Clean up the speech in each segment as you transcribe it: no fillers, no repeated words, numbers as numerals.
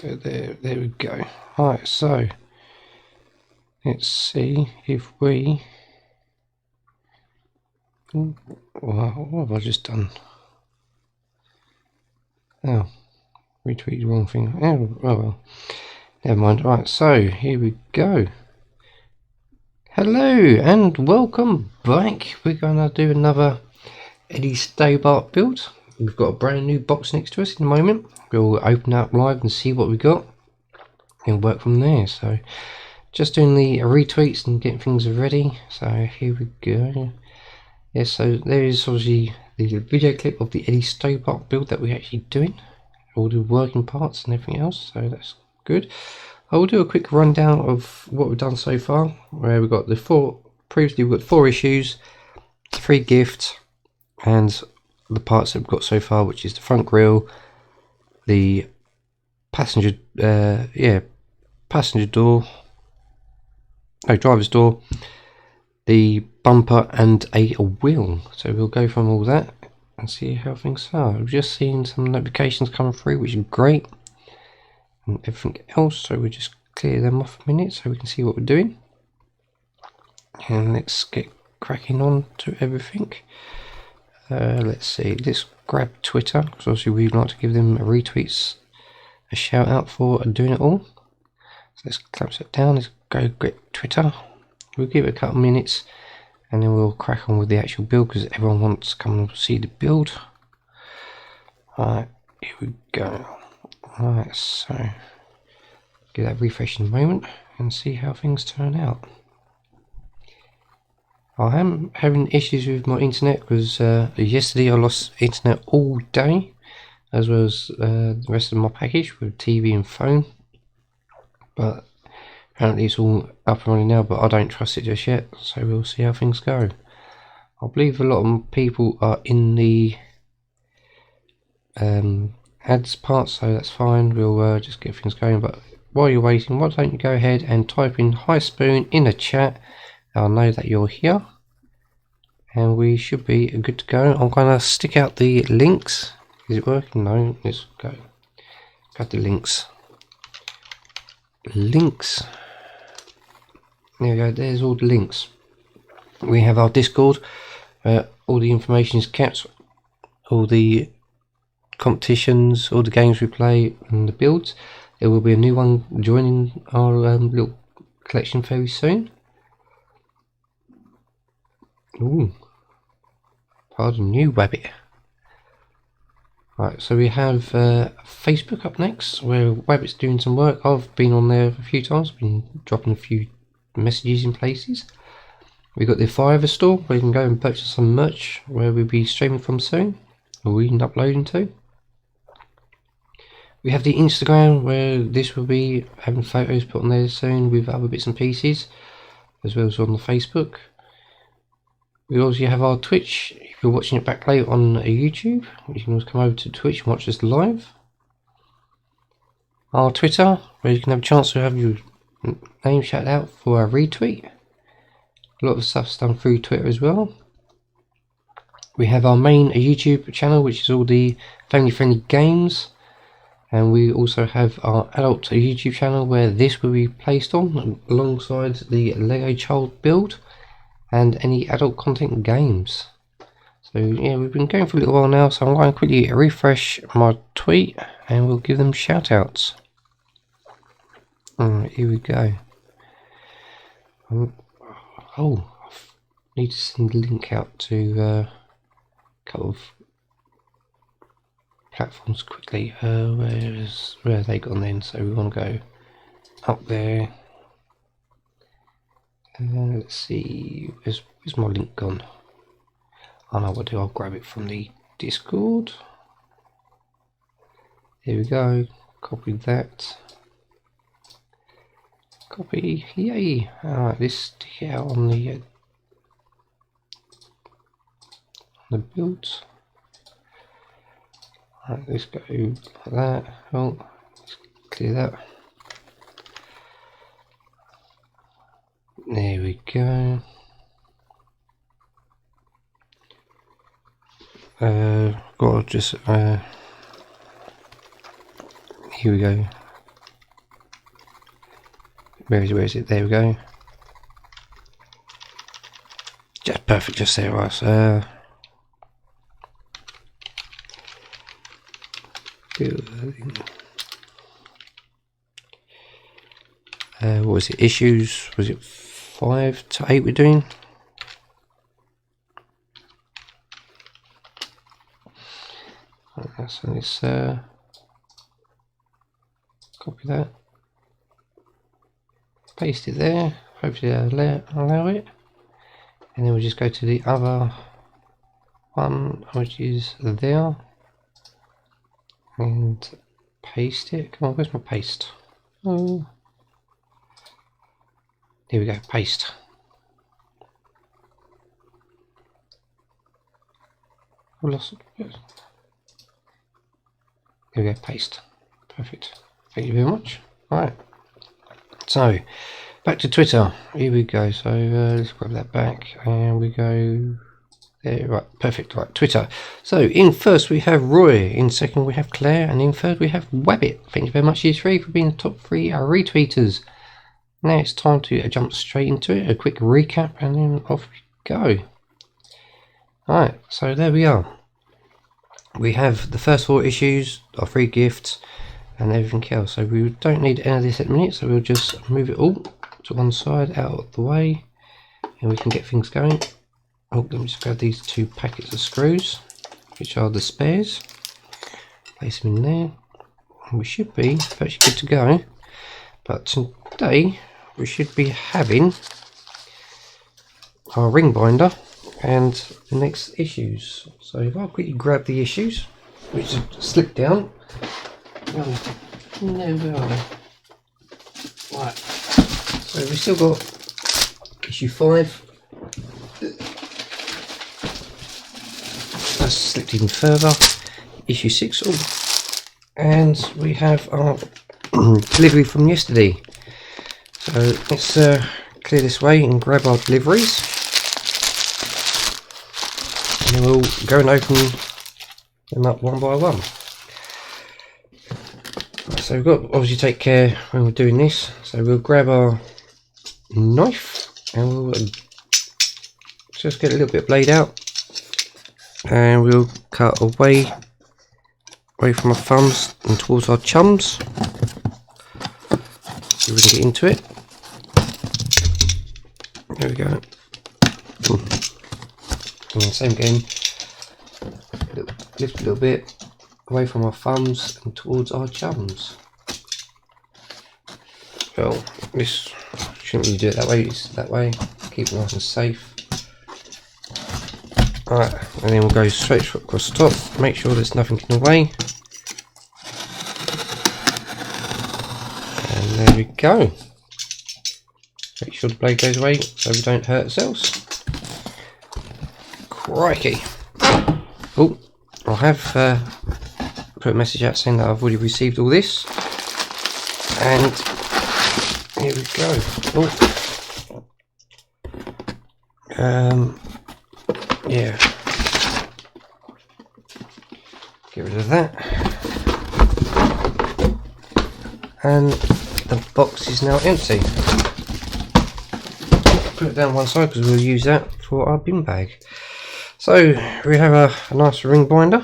There we go. Right, so let's see if we. Well, what have I just done? Oh, retweeted the wrong thing. Oh, well, never mind. Right, so here we go. Hello and welcome back. We're going to do another Eddie Stobart build. We've got a brand new box next to us in a moment. We'll open up live and see what we got and work from there. So just doing the retweets and getting things ready. So here we go. Yeah, so there is obviously the video clip of the Eddie Stobart build that we're actually doing. All the working parts and everything else, so that's good. I will do a quick rundown of what we've done so far, where we've got previously we've got 4 issues, 3 gifts, and the parts that we've got so far, which is the front grille, the passenger driver's door, the bumper and a wheel. So we'll go from all that and see how things are. We've just seen some notifications coming through, which is great, and everything else, so we'll just clear them off a minute so we can see what we're doing, and let's get cracking on to everything. Let's see, let's grab Twitter, because obviously we'd like to give them retweets a shout out for doing it all. So let's close it down, let's go get Twitter. We'll give it a couple minutes and then we'll crack on with the actual build, because everyone wants to come and see the build. Alright, here we go. Alright, so give that refresh in a moment and see how things turn out. I am having issues with my internet because yesterday I lost internet all day, as well as the rest of my package with TV and phone, but apparently it's all up and running now, but I don't trust it just yet, so we'll see how things go. I believe a lot of people are in the ads part, so that's fine. We'll just get things going, but while you're waiting, why don't you go ahead and type in "Hi Spoon" in the chat. I'll know that you're here and we should be good to go. I'm going to stick out the links. Is it working? No, let's go. Got the links. There we go, there's all the links. We have our Discord, all the information is kept, all the competitions, all the games we play and the builds. There will be a new one joining our little collection very soon. Ooh, pardon you, Wabbit. Right, so we have Facebook up next, where Wabbit's doing some work. I've been on there a few times, been dropping a few messages in places. We've got the Fiverr store, where you can go and purchase some merch, where we'll be streaming from soon, or we can uploading to. We have the Instagram, where this will be having photos put on there soon with other bits and pieces, as well as on the Facebook. We also have our Twitch. If you're watching it back later on YouTube, you can always come over to Twitch and watch us live. Our Twitter, where you can have a chance to have your name shout out for a retweet. A lot of stuff's done through Twitter as well. We have our main YouTube channel, which is all the family friendly games, and we also have our adult YouTube channel, where this will be placed on alongside the Lego Child build and any adult content games. So yeah, we've been going for a little while now, so I'm going to quickly refresh my tweet and we'll give them shout outs. Alright, here we go. I need to send a link out to a couple of platforms quickly. Where have they gone then? So we want to go up there. Let's see, where's my link gone? I know what to do, I'll grab it from the Discord. Here we go, copy that. Copy, yay! Alright, let's stick it out on the builds. Alright, let's go like that. Oh, let's clear that. There we go. Got to just here we go. Where is it? There we go. Just perfect, just there, right? What was it? Issues? Was it 5 to 8 we're doing? So let's copy that, paste it there, hopefully allow it, and then we'll just go to the other one which is there and paste it. Come on, where's my paste? Oh, here we go, paste. I lost it. Yes. Here we go, paste. Perfect. Thank you very much. Alright. So, back to Twitter. Here we go. So, let's grab that back. And we go there. Right, perfect. Right, Twitter. So, in first we have Roy. In second we have Claire. And in third we have Wabbit. Thank you very much, you three, for being the top 3 retweeters. Now it's time to jump straight into it. A quick recap and then off we go. Alright, so there we are. We have the first 4 issues, our 3 gifts, and everything else. So we don't need any of this at the minute, so we'll just move it all to one side, out of the way, and we can get things going. Oh, let me just grab these 2 packets of screws, which are the spares. Place them in there, and we should be virtually good to go. But today, we should be having our ring binder and the next issues. So if I quickly grab the issues, which have slipped down. No, where are they? Right. So we've still got issue 5. That's slipped even further. Issue 6. Oh. And we have our delivery from yesterday. So let's clear this way and grab our deliveries. And then we'll go and open them up one by one. So we've got to obviously take care when we're doing this. So we'll grab our knife and we'll just get a little bit of blade out, and we'll cut away from our thumbs and towards our chums. So we can get into it. There we go. And same again, lift a little bit away from our thumbs and towards our chums. Well, this shouldn't really do it that way, it's that way, keep it nice and safe. Alright, and then we'll go straight across the top, make sure there's nothing in the way. And there we go. Make sure the blade goes away so we don't hurt ourselves. Crikey! Oh, I have put a message out saying that I've already received all this, and here we go. Oh, yeah. Get rid of that, and the box is now empty. Put it down one side because we'll use that for our bin bag. So we have a nice ring binder,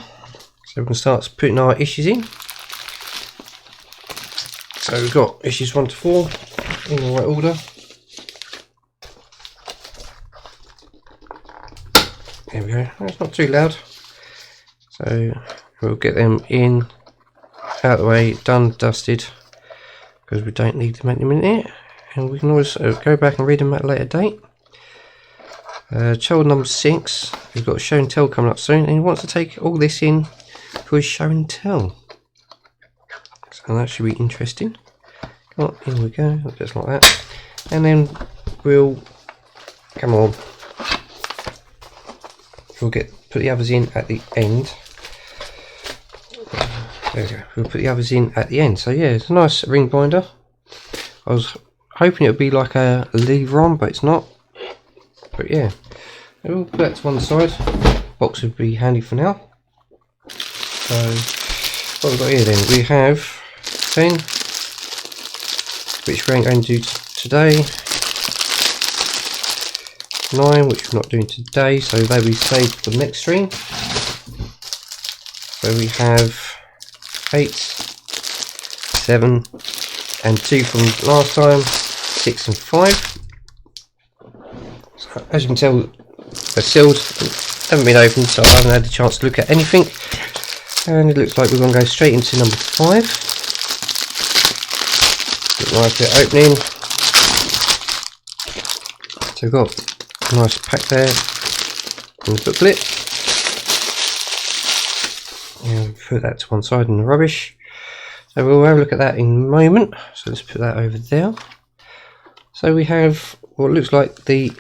so we can start putting our issues in. So we've got issues 1 to 4 in the right order. There we go. It's not too loud. So we'll get them in, out of the way, done, dusted, because we don't need them at the minute. And we can always go back and read them at a later date. Child number 6, he's got a show and tell coming up soon, and he wants to take all this in for his show and tell. So that should be interesting. Oh, here we go, just like that. And then we'll, come on, we'll put the others in at the end. There we go, we'll put the others in at the end. So yeah, it's a nice ring binder. I was hoping it would be like a lever on, but it's not. But yeah, we'll put that to one side. Box would be handy for now. So what we've got here then, we have 10, which we ain't going to do today. 9, which we're not doing today, so they'll be saved for the next stream. So we have 8, 7, and 2 from last time, 6 and 5. So as you can tell, they're sealed, haven't been opened, so I haven't had the chance to look at anything. And it looks like we're going to go straight into number 5. Look like they're opening. So we've got a nice pack there in the booklet. And put that to one side in the rubbish. So we'll have a look at that in a moment. So let's put that over there. So we have what looks like the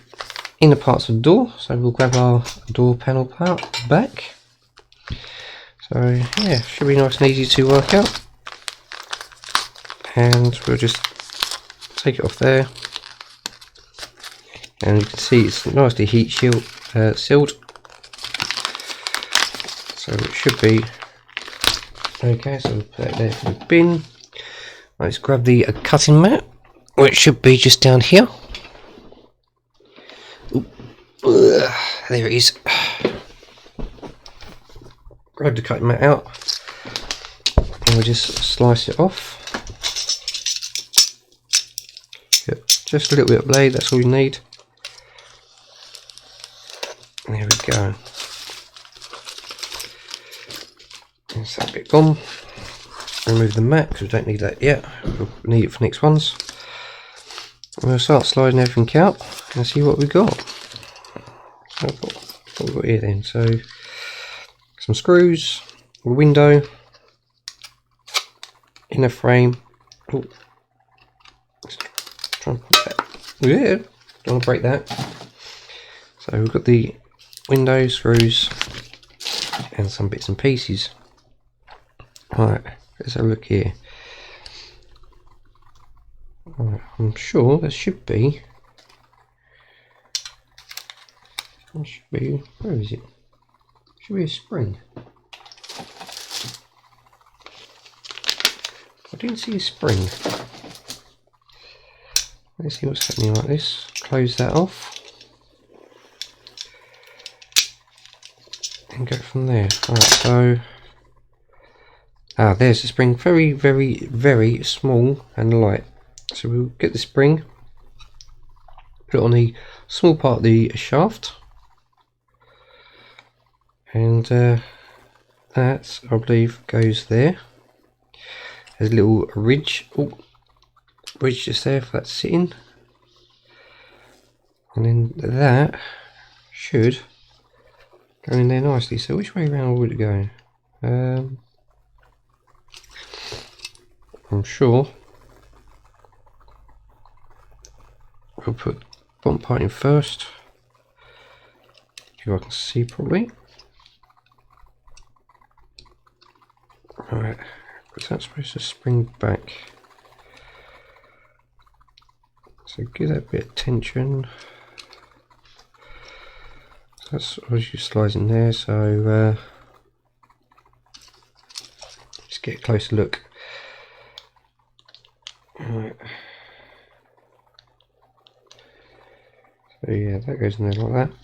inner parts of the door. So we'll grab our door panel part back. So yeah, should be nice and easy to work out. And we'll just take it off there. And you can see it's nicely heat sealed. So it should be okay. So we'll put that there for the bin. Let's grab the cutting mat, which should be just down here. Ooh, there it is. Grab the cutting mat out, and we'll just slice it off. Yep, just a little bit of blade. That's all you need. There we go. That's that bit gone. Remove the mat because we don't need that yet. We'll need it for next ones. We'll start sliding everything out and see what we got. So what we've got here then. So some screws, a window, inner frame. Oh, let's try and put that. Yeah, don't want to break that. So we've got the window, screws, and some bits and pieces. Right, let's have a look here. Right, I'm sure there should be. Where is it? Should be a spring. I didn't see a spring. Let's see what's happening like this. Close that off. And go from there. Right, so there's the spring, very, very, very small and light. So we'll get the spring, put it on the small part of the shaft, and that I believe goes there. There's a little ridge, ridge just there for that to sit in, and then that should go in there nicely. So which way around would it go? I'm sure we'll put bottom part in first, if I can see properly. Right, is that supposed to spring back? So give that a bit of tension. So that's obviously slides in there, so let's get a closer look. Right. So yeah, that goes in there like that.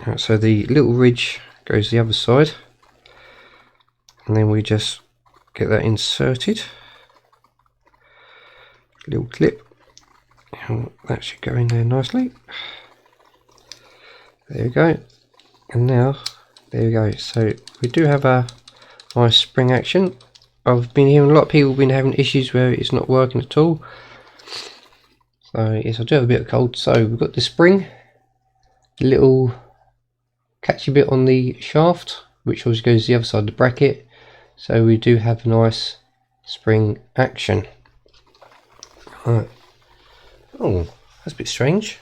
Right, so the little ridge goes the other side, and then we just get that inserted. Little clip, and that should go in there nicely. There we go. And now there we go. So we do have a nice spring action. I've been hearing a lot of people have been having issues where it's not working at all. So yes, I do have a bit of cold. So we've got the spring, the little catchy bit on the shaft, which always goes the other side of the bracket. So we do have a nice spring action. Right. Oh, that's a bit strange.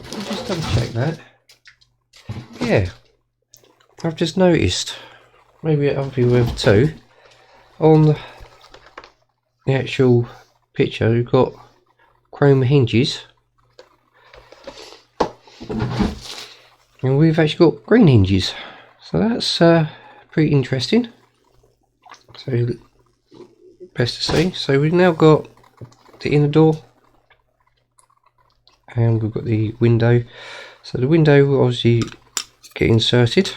I'll just double check that. Yeah, I've just noticed, maybe other people have too, on the actual picture we've got chrome hinges, and we've actually got green hinges. So that's pretty interesting. So best to see. So we've now got the inner door and we've got the window. So the window will obviously get inserted,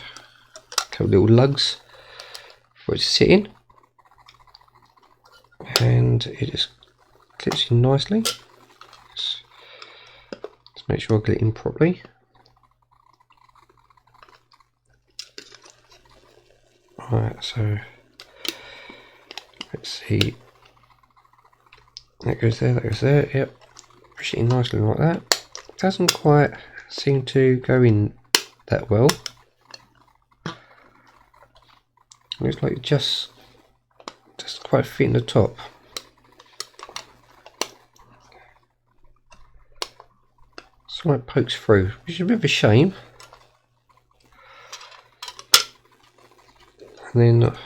a couple of little lugs for it to sit in, and it just clips in nicely. Let's make sure I get it in properly. Alright, so let's see. That goes there, that goes there, yep. Push it in nicely like that. Doesn't quite seem to go in that well. Looks like just quite fitting the top. So it pokes through, which is a bit of a shame. And then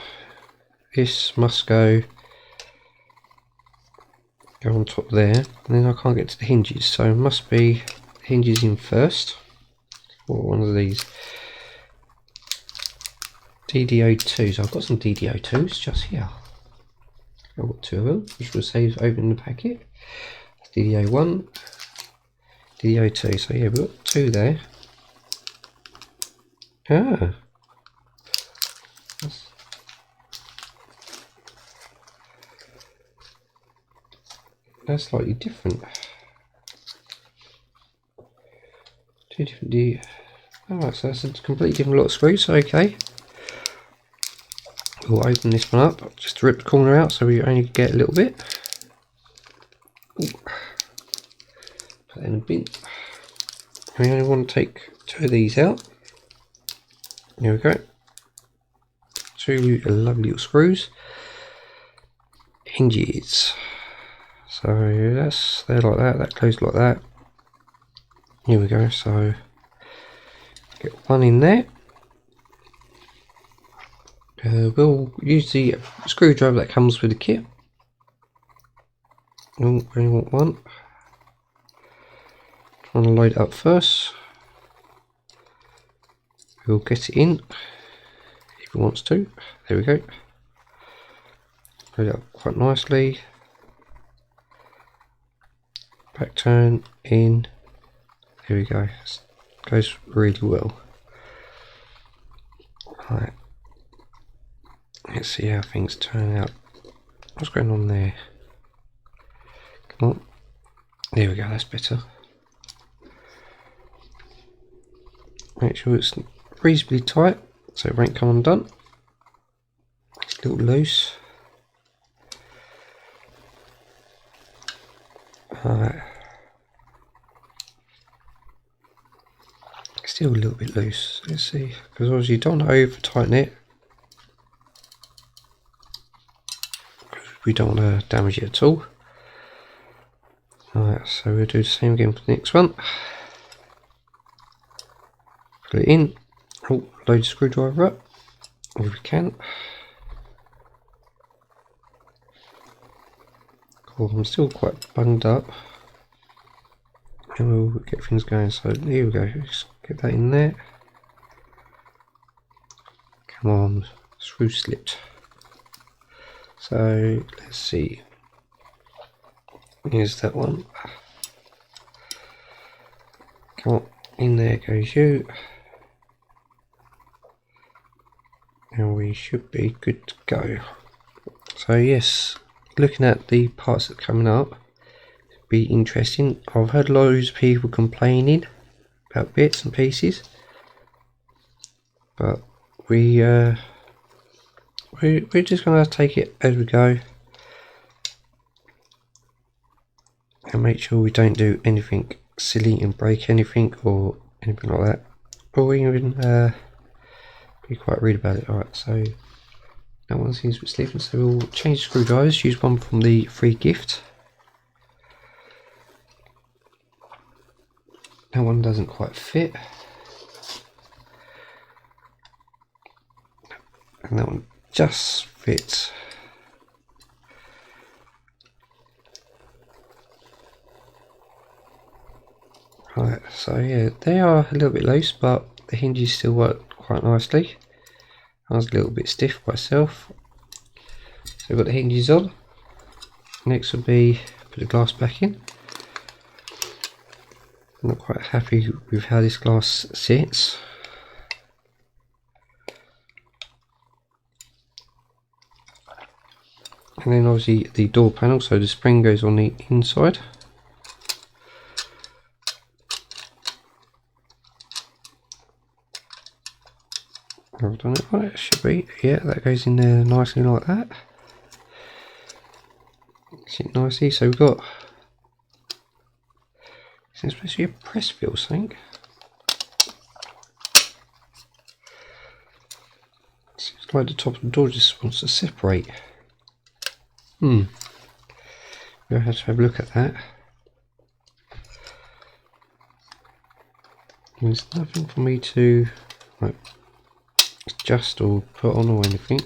this must go on top there, and then I can't get to the hinges, so it must be hinges in first, or one of these DDO2s. I've got some DDO2s just here. I've got two of them, which will save opening the packet. DDO1, DDO2. So yeah, we've got two there. Ah, that's slightly different. Two different alright, so that's a completely different lot of screws. Okay, we'll open this one up just to rip the corner out, so we only get a little bit. Ooh. Put that in a bin. We only want to take two of these out. There we go. Two lovely little screws. Hinges. So that's there like that. That goes like that. Here we go. So get one in there. We'll use the screwdriver that comes with the kit. We only want one. Trying to load it up first. We'll get it in if it wants to. There we go. Load it up quite nicely. Back turn in. There we go. Goes really well. Right. Let's see how things turn out. What's going on there? Come on. There we go. That's better. Make sure it's reasonably tight so it won't come undone. It's a little loose. Alright. Still a little bit loose. Let's see, because obviously you don't want to over tighten it, because we don't want to damage it at all. Alright, so we'll do the same again for the next one. Put it in. Oh, load the screwdriver up if we can. Cool, I'm still quite bunged up. And we'll get things going. So here we go. Just get that in there. Come on, screw slipped. So let's see. Here's that one. Come on, in there goes you. And we should be good to go. So yes, looking at the parts that are coming up, be interesting. I've heard loads of people complaining about bits and pieces, but we're just gonna take it as we go and make sure we don't do anything silly and break anything or anything like that, or even be quite rude about it. Alright, so that one seems to be slipping, so we'll change screwdrivers, use one from the free gift. That one doesn't quite fit, and that one just fits. Right, so yeah, they are a little bit loose, but the hinges still work quite nicely. I was a little bit stiff myself. So we've got the hinges on. Next will be put the glass back in. I'm not quite happy with how this glass sits. And then obviously the door panel, so the spring goes on the inside. I've done it right, it should be. Yeah, that goes in there nicely like that. Sit nicely, so we've got, it's supposed to be a press fill something. Seems like the top of the door just wants to separate. We'll have to have a look at that. There's nothing for me to like adjust or put on or anything.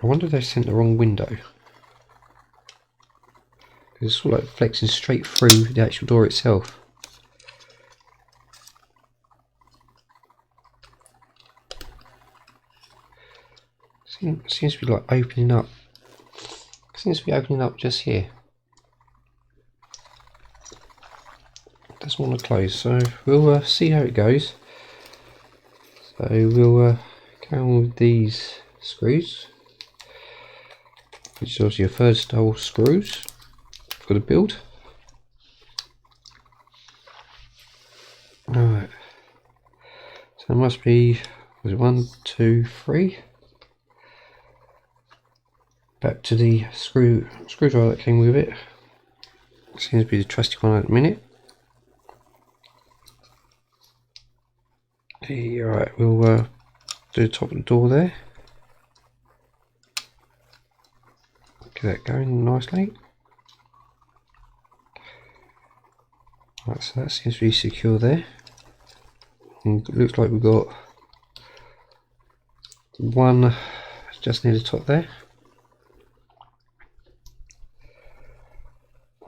I wonder if they sent the wrong window. It's sort of like flexing straight through the actual door itself. Seems to be like opening up. Seems to be opening up just here. Doesn't want to close, so we'll see how it goes. So we'll go on with these screws, which is obviously your first hole screws for the build. Alright, so it must be, was it 1, 2, 3? Back to the screwdriver that came with it. Seems to be the trusty one at the minute. Alright, we'll do the top of the door there. Get that going nicely. Right, so that seems to be secure there. And it looks like we've got one just near the top there.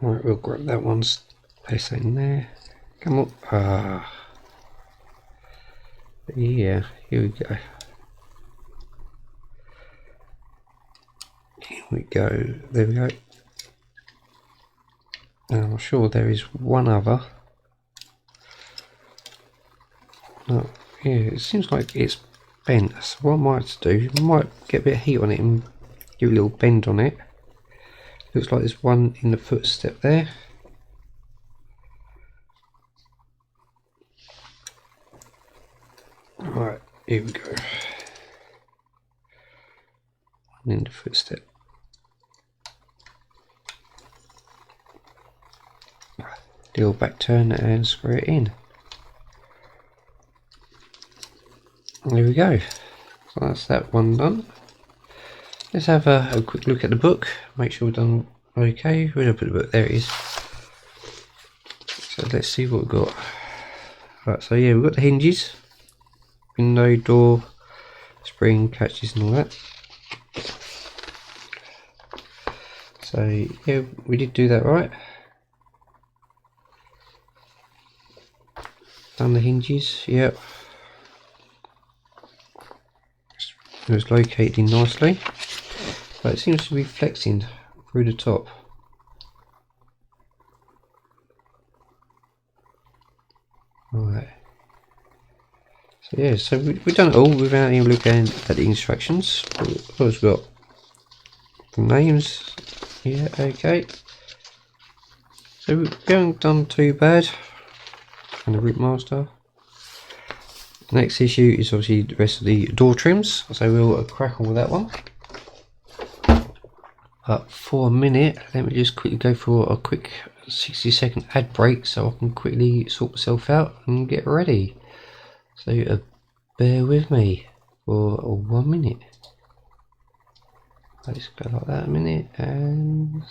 Alright, we'll grab that one, place that in there. Come on. Yeah, here we go. Here we go. There we go. Now I'm sure there is one other. No, yeah, it seems like it's bent. So what I might do, I might get a bit of heat on it and give a little bend on it. Looks like there's one in the footstep there. Alright, here we go. One in the footstep. Little back turn and screw it in. There we go. So that's that one done. Let's have a quick look at the book. Make sure we're done okay. Where did I put the book? There it is. So let's see what we've got. Right, so yeah, we've got the hinges, window, door, spring, catches and all that. So yeah, we did do that right. Done the hinges, yep. It was located in nicely, but it seems to be flexing through the top. Right. So yeah, so we've done it all without even looking at the instructions. We've got the names. Yeah, okay. So we haven't done too bad. And the root master. Next issue is obviously the rest of the door trims, so we'll crack on with that one. But for a minute, let me just quickly go for a quick 60-second ad break so I can quickly sort myself out and get ready. So bear with me for 1 minute. Let's go like that a minute and...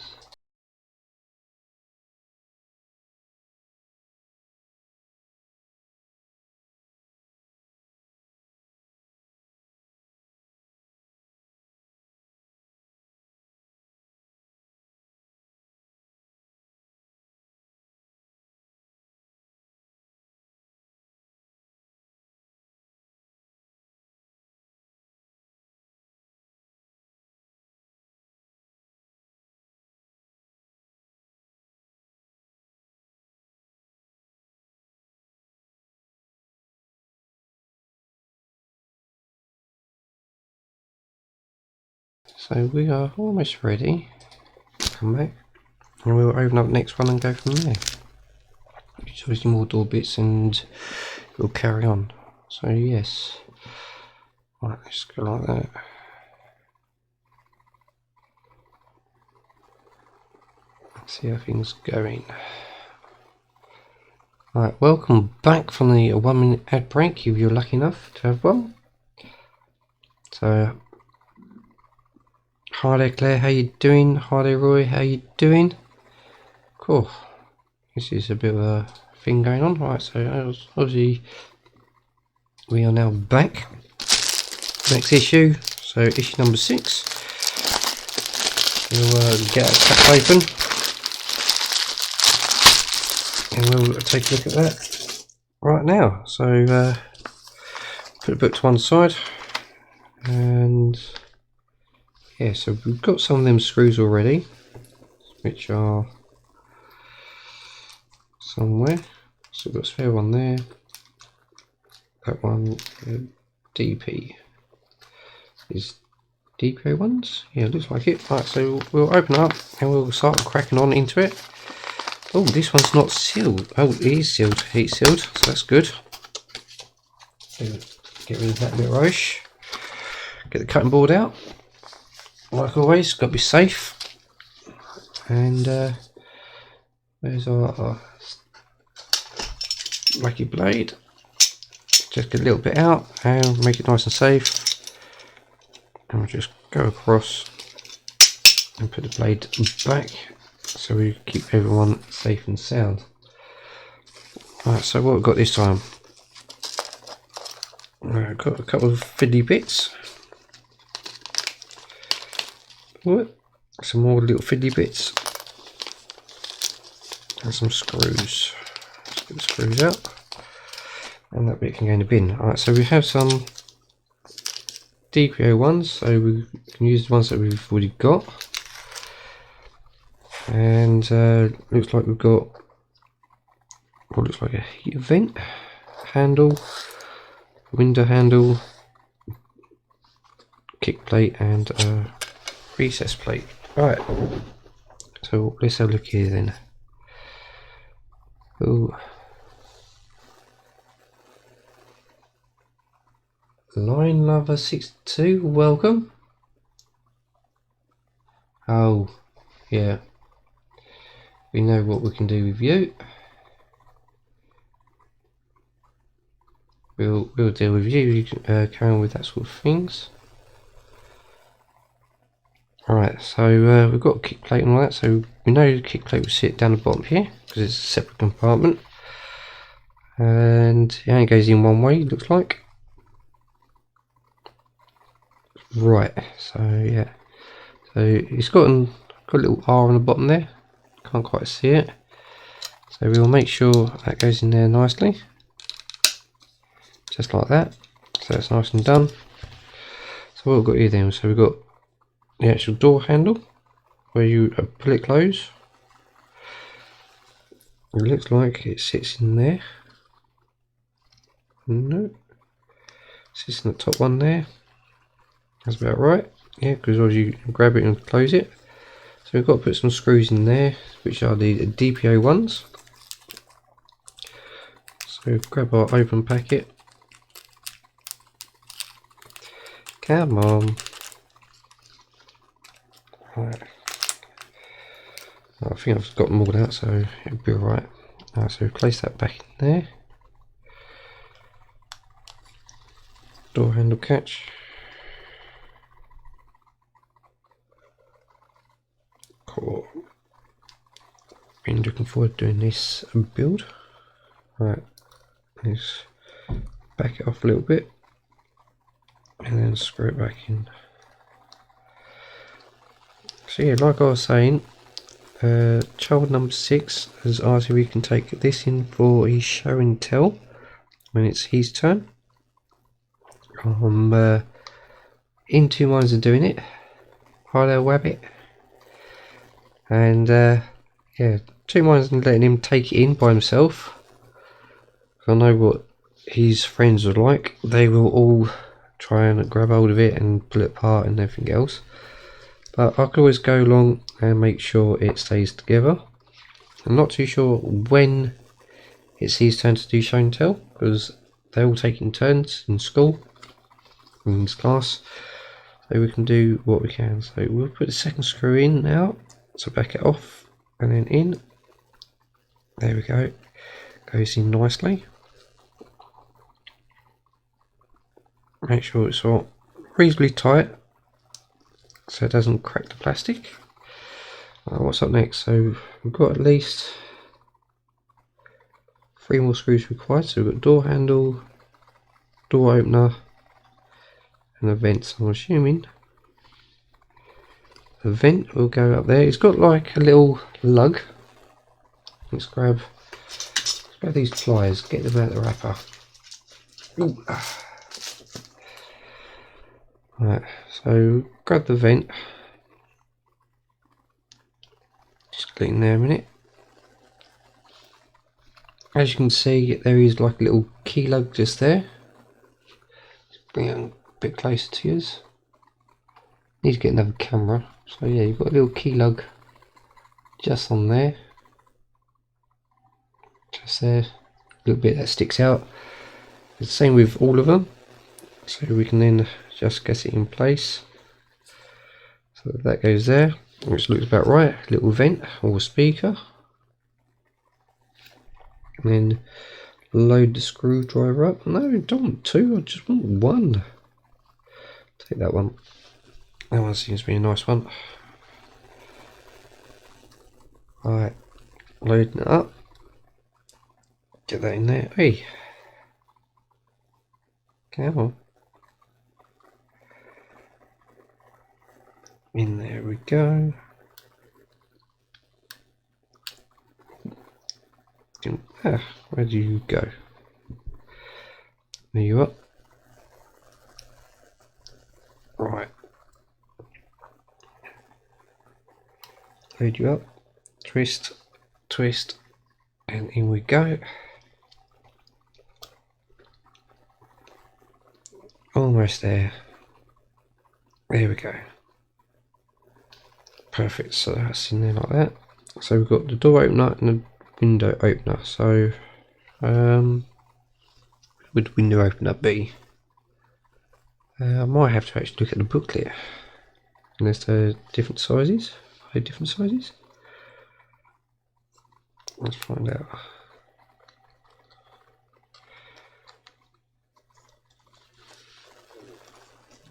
So we are almost ready. Come back and we'll open up the next one and go from there. There's obviously more door bits and we'll carry on. So yes. Right, let's go like that. Let's see how things going. Right, welcome back from the 1 minute ad break if you're lucky enough to have one. So hi there Claire, how you doing? Hi there Roy, how you doing? Cool. This is a bit of a thing going on. Right, so obviously we are now back. Next issue, so issue number 6. We'll get a cap open and we'll take a look at that right now. So put the book to one side, and yeah, so we've got some of them screws already, which are somewhere. So we've got a spare one there, that one, DP. Is DPO ones? Yeah, looks like it. Right, so we'll open up and we'll start cracking on into it. Oh, this one's not sealed. Oh, it is sealed. Heat sealed, so that's good. So get rid of that bit of rubbish. Get the cutting board out. Like always, got to be safe. And there's our lucky blade. Just get a little bit out and make it nice and safe. And we'll just go across and put the blade back so we keep everyone safe and sound. Right, so what we've got this time, I've got a couple of fiddly bits. What? Some more little fiddly bits and some screws. Let's get the screws out and that bit can go in the bin. Alright, so we have some DPO ones, so we can use the ones that we've already got. And looks like we've got what looks like a heat vent handle, window handle, kick plate, and a recess plate. Right, so let's have a look here then. Oh, Line Lover 62, welcome. Oh, yeah. We know what we can do with you. We'll deal with you. You can carry on with that sort of things. Alright, so we've got a kick plate and all that, so we know the kick plate will sit down the bottom here because it's a separate compartment. And it only goes in one way, looks like. Right, so yeah. So it's got a little R on the bottom there. Can't quite see it. So we'll make sure that goes in there nicely. Just like that. So that's nice and done. So what we've got here then, so we've got the actual door handle where you pull it close. It looks like it sits in there. No. It sits in the top one there. That's about right. Yeah, because you grab it and close it. So we've got to put some screws in there, which are the DPO ones. So grab our open packet. Come on. Right. I think I've got them all out, so it'll be alright. So place that back in there. Door handle catch. Cool. Been looking forward to doing this build. Right, let's back it off a little bit and then screw it back in. So yeah, like I was saying, child number 6 has asked if we can take this in for his show and tell when it's his turn. I'm in 2 minds of doing it. Hi there, Wabbit. And yeah, 2 minds of letting him take it in by himself. I know what his friends are like. They will all try and grab hold of it and pull it apart and everything else. but I could always go along and make sure it stays together. I'm not too sure when it's his turn to do show and tell, because they're all taking turns in school, in this class, so we can do what we can. So we'll put the second screw in now, so back it off and then in. There we go, goes in nicely. Make sure it's all reasonably tight so it doesn't crack the plastic. What's up next? So we've got at least 3 more screws required. So we've got door handle, door opener, and a vent. So I'm assuming the vent will go up there. It's got like a little lug. Let's grab these pliers, get them out of the wrapper. Ooh. Right, so grab the vent. Just get in there a minute. As you can see, there is like a little key lug just there. Just bring it a bit closer to you. Need to get another camera. So yeah, you've got a little key lug just on there. Just there. A little bit that sticks out. It's the same with all of them. So we can then just get it in place. So that goes there, which looks about right. Little vent or speaker. And then load the screwdriver up. No, I don't want 2, I just want 1. Take that one. That one seems to be a nice one. Alright, loading it up. Get that in there. Hey, come on. In there we go. Where do you go? There you are. Right. Load you up. Twist, twist, and in we go. Almost there. There we go. Perfect, so that's in there like that. So we've got the door opener and the window opener. So would the window opener be? I might have to actually look at the booklet. Unless they're different sizes. Are they different sizes? Let's find out.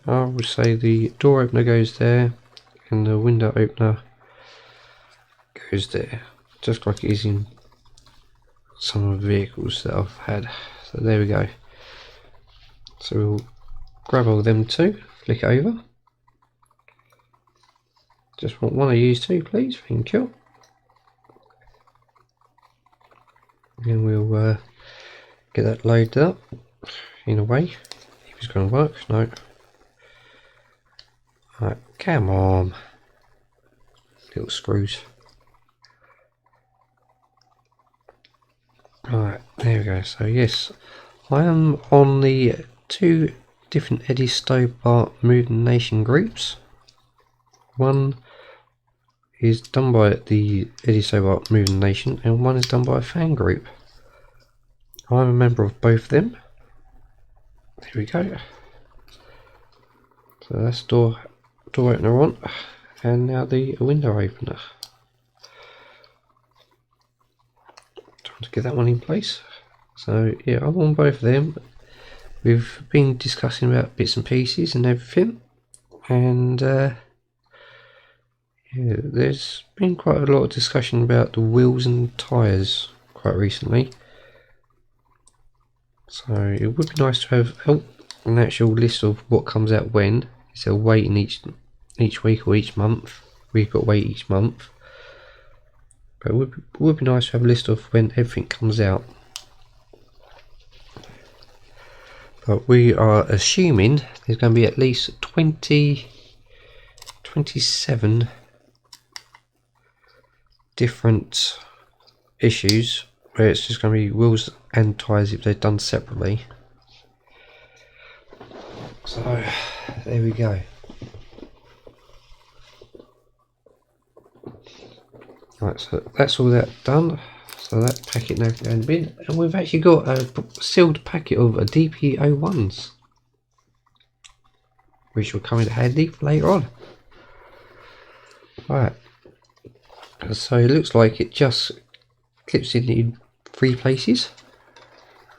I would say the door opener goes there and the window opener goes there, just like it is in some of the vehicles that I've had. So there we go. So we'll grab all of them 2, flick it over. Just want one of these 2, please, thank you. And we'll get that loaded up in a way. If it's going to work, no. Right, come on. Little screws. Right, there we go. So yes, I am on the 2 different Eddie Stobart Moving Nation groups. One is done by the Eddie Stobart Moving Nation and one is done by a fan group. I'm a member of both of them. There we go. So that's door opener on, and now the window opener. Trying to get that one in place. So yeah, I'm on both of them. We've been discussing about bits and pieces and everything, and yeah, there's been quite a lot of discussion about the wheels and tyres quite recently. So it would be nice to have an actual list of what comes out when, instead of waiting each week or each month. We've got to wait each month. But it would be nice to have a list of when everything comes out. But we are assuming there's going to be at least 27 different issues where it's just going to be wheels and tyres if they're done separately. So there we go. Right, so that's all that done. So that packet now can go in the bin, and we've actually got a sealed packet of a DP01s, which will come in handy later on. Right, so it looks like it just clips in 3 places,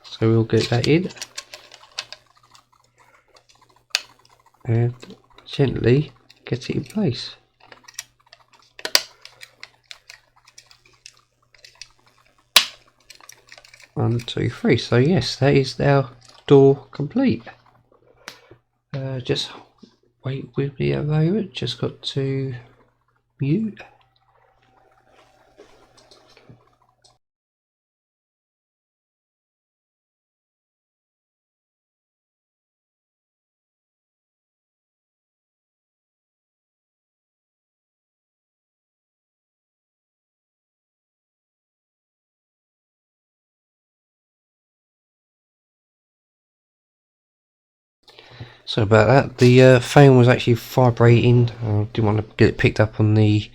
so we'll get that in and gently get it in place. 1, 2, 3. So yes, that is our door complete. Just wait with me a moment, just got to mute. So about that, the phone was actually vibrating. I didn't want to get it picked up on the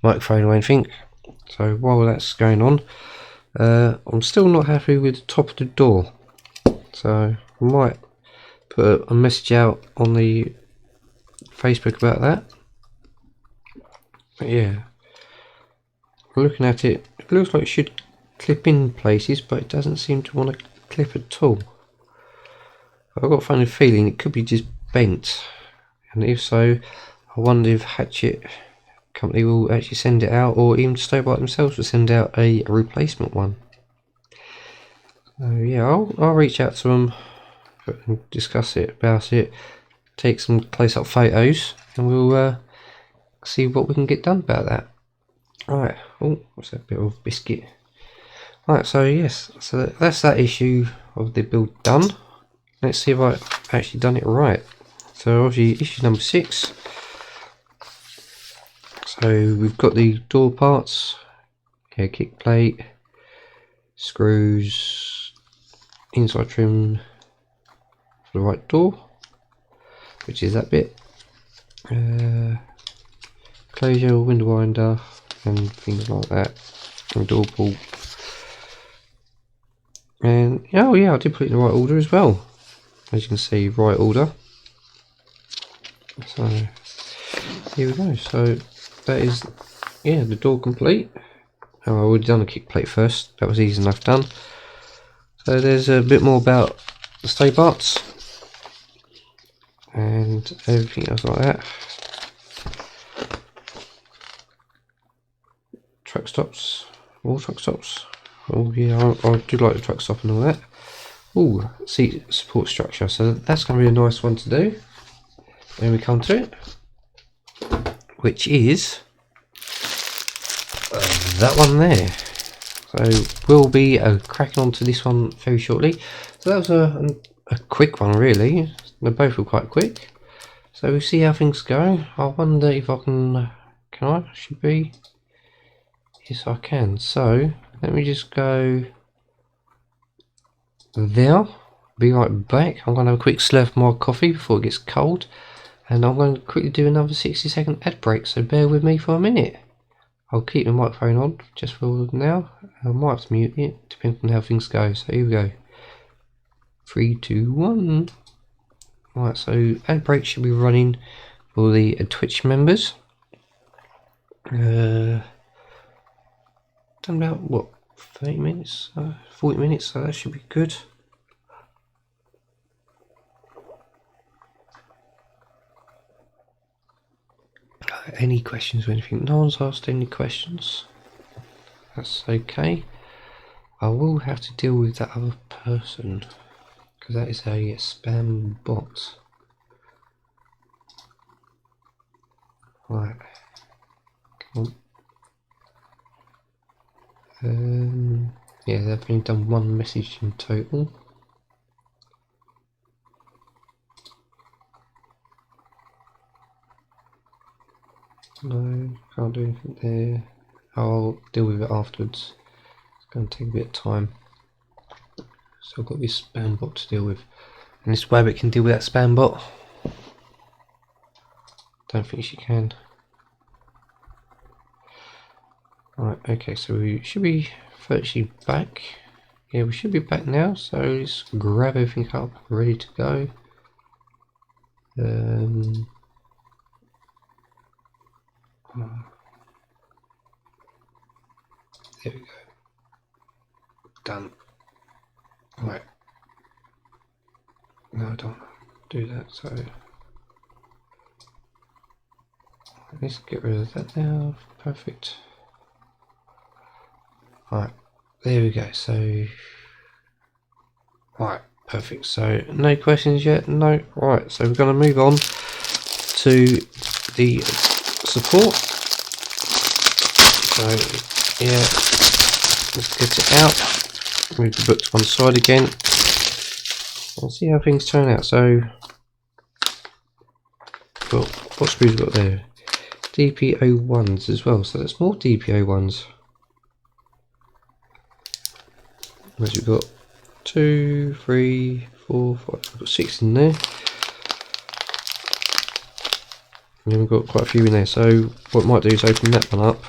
microphone or anything. So while that's going on, I'm still not happy with the top of the door. So I might put a message out on the Facebook about that. But yeah, looking at it, it looks like it should clip in places, but it doesn't seem to want to clip at all. I've got a funny feeling it could be just bent, and if so, I wonder if Hatchet Company will actually send it out, or even Stobart themselves will send out a replacement one. So yeah, I'll reach out to them and discuss it about it, take some close-up photos, and we'll see what we can get done about that. Right, oh, what's that bit of biscuit? Right, so yes, so that's that issue of the build done. Let's see if I've actually done it right. So obviously issue number 6. So we've got the door parts, kick plate, screws, inside trim for the right door, which is that bit, closure, window winder, and things like that, and door pull. And oh yeah, I did put it in the right order as well. As you can see, right order. So here we go. So that is, yeah, the door complete. Oh, I already done the kick plate first. That was easy enough done. So there's a bit more about the Stobarts and everything else like that. Truck stops, all truck stops. Oh yeah, I do like the truck stop and all that. Oh, seat support structure. So that's going to be a nice one to do when we come to it, which is that one there. So we'll be cracking on to this one very shortly. So that was a quick one really. They both were quite quick. So we'll see how things go. I wonder if I can I? Should be. Yes, I can. So let me just go there. Be right back. I'm going to have a quick slurp of my coffee before it gets cold, and I'm going to quickly do another 60-second ad break. So bear with me for a minute. I'll keep the microphone on just for now. I might have to mute it, depending on how things go. So here we go. 3, 2, 1. Right, so ad break should be running for the Twitch members. Done about what, 30 minutes, 40 minutes, so that should be good. Any questions or anything? No one's asked any questions. That's okay. I will have to deal with that other person, because that is a spam bot. Right. Come on. Yeah, they've only done one message in total. No, can't do anything there. I'll deal with it afterwards. It's going to take a bit of time. So I've got this spam bot to deal with. And this Wabbit can deal with that spam bot. Don't think she can. Right, okay, so we should be virtually back. Yeah, we should be back now, so let's grab everything up, ready to go. There we go. Done. Right. No, I don't do that, so let's get rid of that now. Perfect. Right, there we go. So, right, perfect. So, no questions yet? No. Right, so we're going to move on to the support. So, yeah, let's get it out. Move the book to one side again. And see how things turn out. So, well, what screws we got there? DPO1s as well. So that's more DPO1s. Where's we've got 2, 3, 4, 5. We've got 6 in there. And then we've got quite a few in there. So what I might do is open that one up,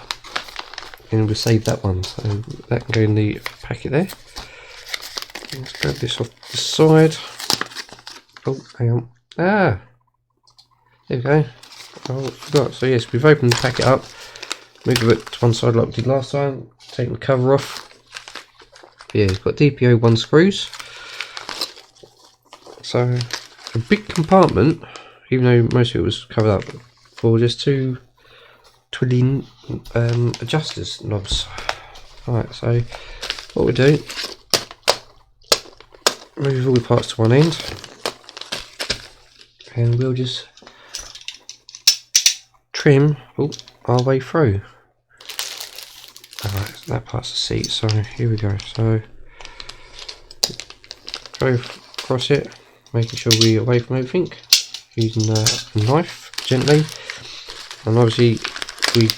and we'll save that one. So that can go in the packet there. Let's grab this off the side. Oh, hang on. Ah, there we go. Oh, I forgot. So yes, we've opened the packet up, moved it to one side like we did last time, taken the cover off. Yeah, it's got DPO1 screws. So a big compartment, even though most of it was covered up, for just 2 Twiggy adjusters knobs. Alright, so what we do, move all the parts to one end, and we'll just trim our way through. Alright, so that part's the seat, so here we go. So go across it, making sure we're away from everything, using a knife gently. And obviously we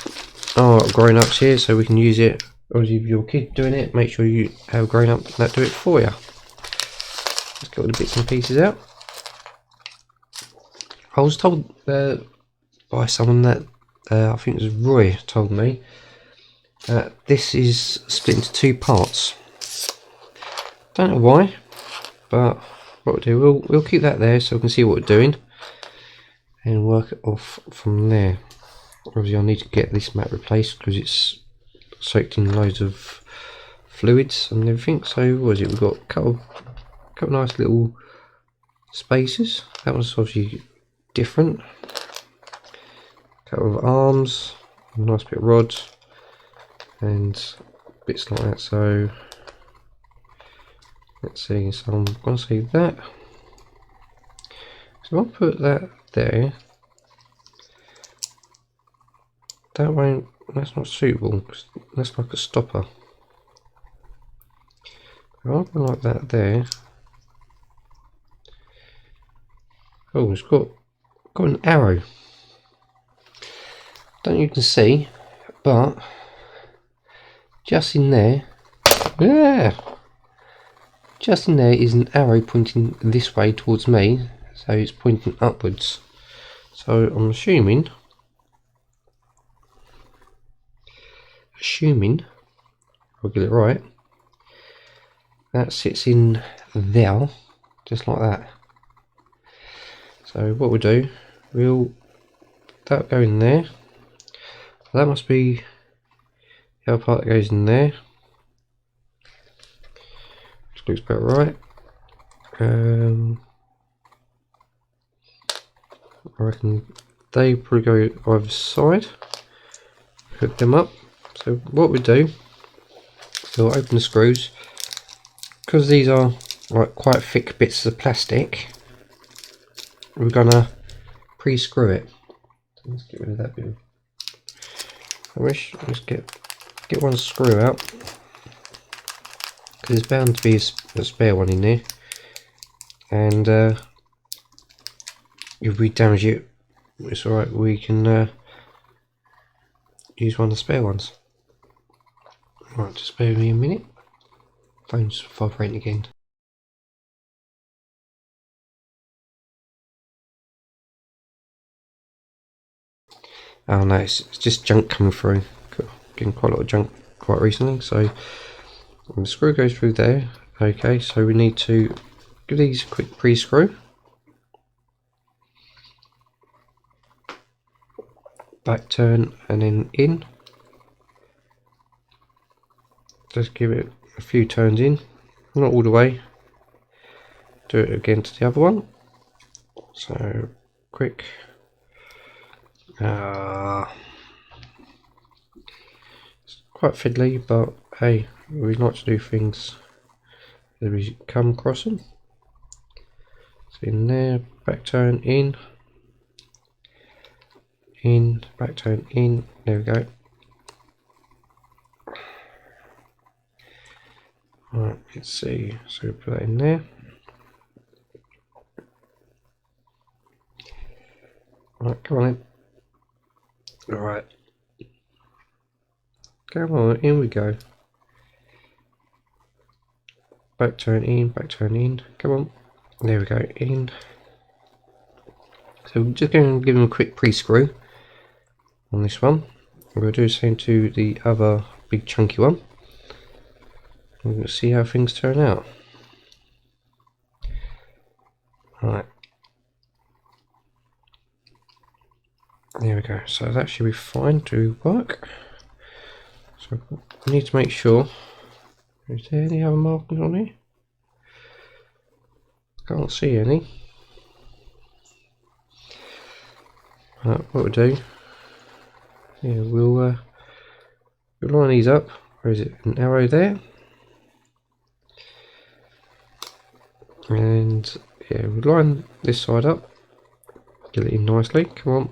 are grown ups here, so we can use it. Obviously, if your kid doing it, make sure you have grown up that do it for you. Let's get all the bits and pieces out. I was told by someone that I think it was Roy told me that this is split into 2 parts. Don't know why, but what we'll do, we'll keep that there so we can see what we're doing and work it off from there. Obviously, I need to get this mat replaced because it's soaked in loads of fluids and everything. So what is it? We've got a couple nice little spaces. That one's obviously different. A couple of arms, a nice bit of rods, and bits like that. So let's see. So I'm going to save that. So I'll put that there. That won't. That's not suitable. That's like a stopper. I'll put like that there. Oh, it's got an arrow. Don't you can see, but just in there, yeah, just in there is an arrow pointing this way towards me, so it's pointing upwards. So I'm assuming I'll get it right. That sits in there, just like that. So what we'll do, that'll go in there. That must be the other part that goes in there. Which looks about right. I reckon they probably go either side. Hook them up. So what we do, we'll open the screws. Because these are quite thick bits of plastic, we're gonna pre-screw it. So let's get rid of that bit. Let's get one screw out, because there's bound to be a spare one in there, and if we damage it, it's alright, we can use one of the spare ones. Right, just bear with me a minute. Phone's vibrating again. Oh no, it's just junk coming through. Cool. getting quite a lot of junk quite recently. So the screw goes through there. Okay, so we need to give these a quick pre-screw. Back turn and then in. Just give it a few turns in, not all the way. Do it again to the other one. So quick. It's quite fiddly, but hey, we like to do things as we come across them. So in there, back turn in, back turn in. There we go. Right, let's see. So we put that in there. Right, come on in. Alright. Come on, in we go. Back turn in, come on. There we go, in. So we're just going to give them a quick pre-screw on this one. We're going to do the same to the other big chunky one. We're going to see how things turn out. Right. There we go, so that should be fine to work. So we need to make sure, is there any other markings on here? Can't see any. Right, what we'll do, yeah, we'll line these up. Where is it? An arrow there. And yeah, we'll line this side up. Get it in nicely, come on.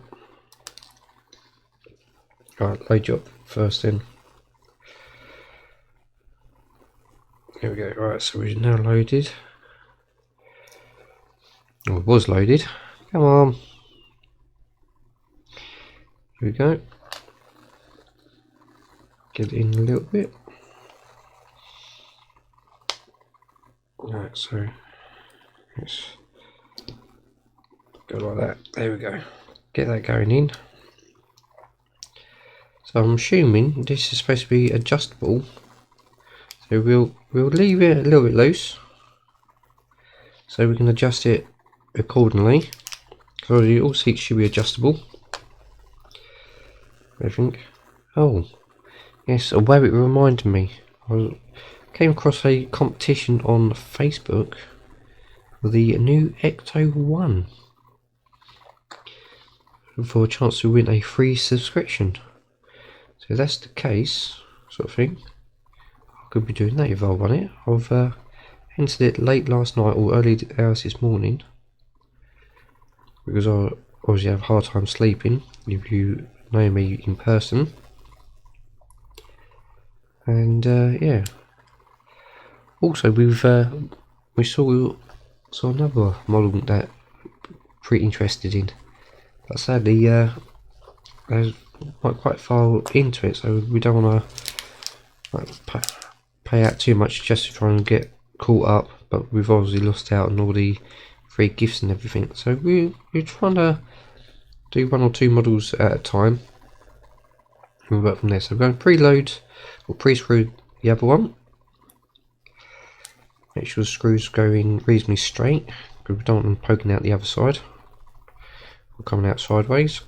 Right, load you up first then. There we go, right, so we're now loaded. Oh, it was loaded. Come on. Here we go. Get it in a little bit. Right, so let's go like that. There we go. Get that going in. So I'm assuming this is supposed to be adjustable. So we'll leave it a little bit loose, so we can adjust it accordingly. So all seats should be adjustable, I think. Oh, yes, a way it reminded me. I came across a competition on Facebook for the new Ecto 1 for a chance to win a free subscription. So if that's the case, sort of thing, I could be doing that if I want it. I've entered it late last night or early hours this morning because I obviously have a hard time sleeping, if you know me in person. And yeah, also we saw another model that I'm pretty interested in, but sadly there's quite far into it, so we don't want to pay out too much just to try and get caught up, but we've obviously lost out on all the free gifts and everything, so we're trying to do one or two models at a time and we'll work from there. So we're going to preload or pre-screw the other one. Make sure the screws go in reasonably straight, because we don't want them poking out the other side or coming out sideways,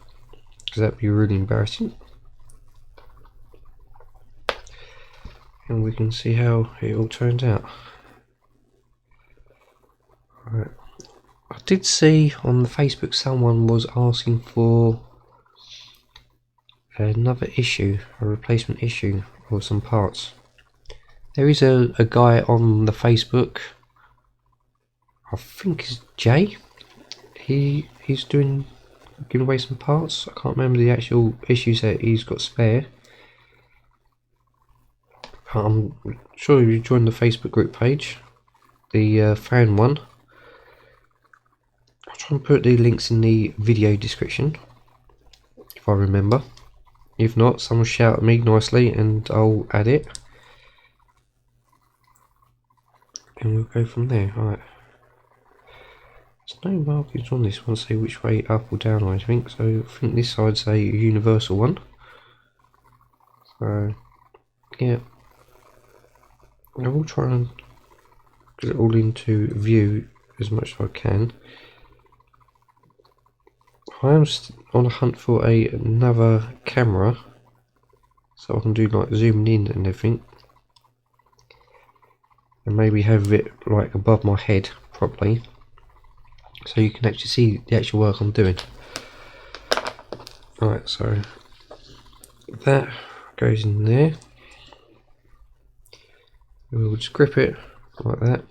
because that would be really embarrassing. And we can see how it all turns out. Right. I did see on the Facebook someone was asking for another issue, a replacement issue of some parts. There is a guy on the Facebook, I think it's Jay. He's giving away some parts. I can't remember the actual issues that he's got spare. I'm sure if you join the Facebook group page, the fan one, I'll try and put the links in the video description if I remember. If not, someone shout at me nicely and I'll add it, and we'll go from there. Alright, there's no markings on this one to say which way up or down or anything, so I think this side's a universal one. So yeah, I will try and get it all into view as much as I can. I am on a hunt for another camera, so I can do like zooming in and everything, and maybe have it like above my head properly, so you can actually see the actual work I'm doing. Alright, so that goes in there. We'll just grip it like that.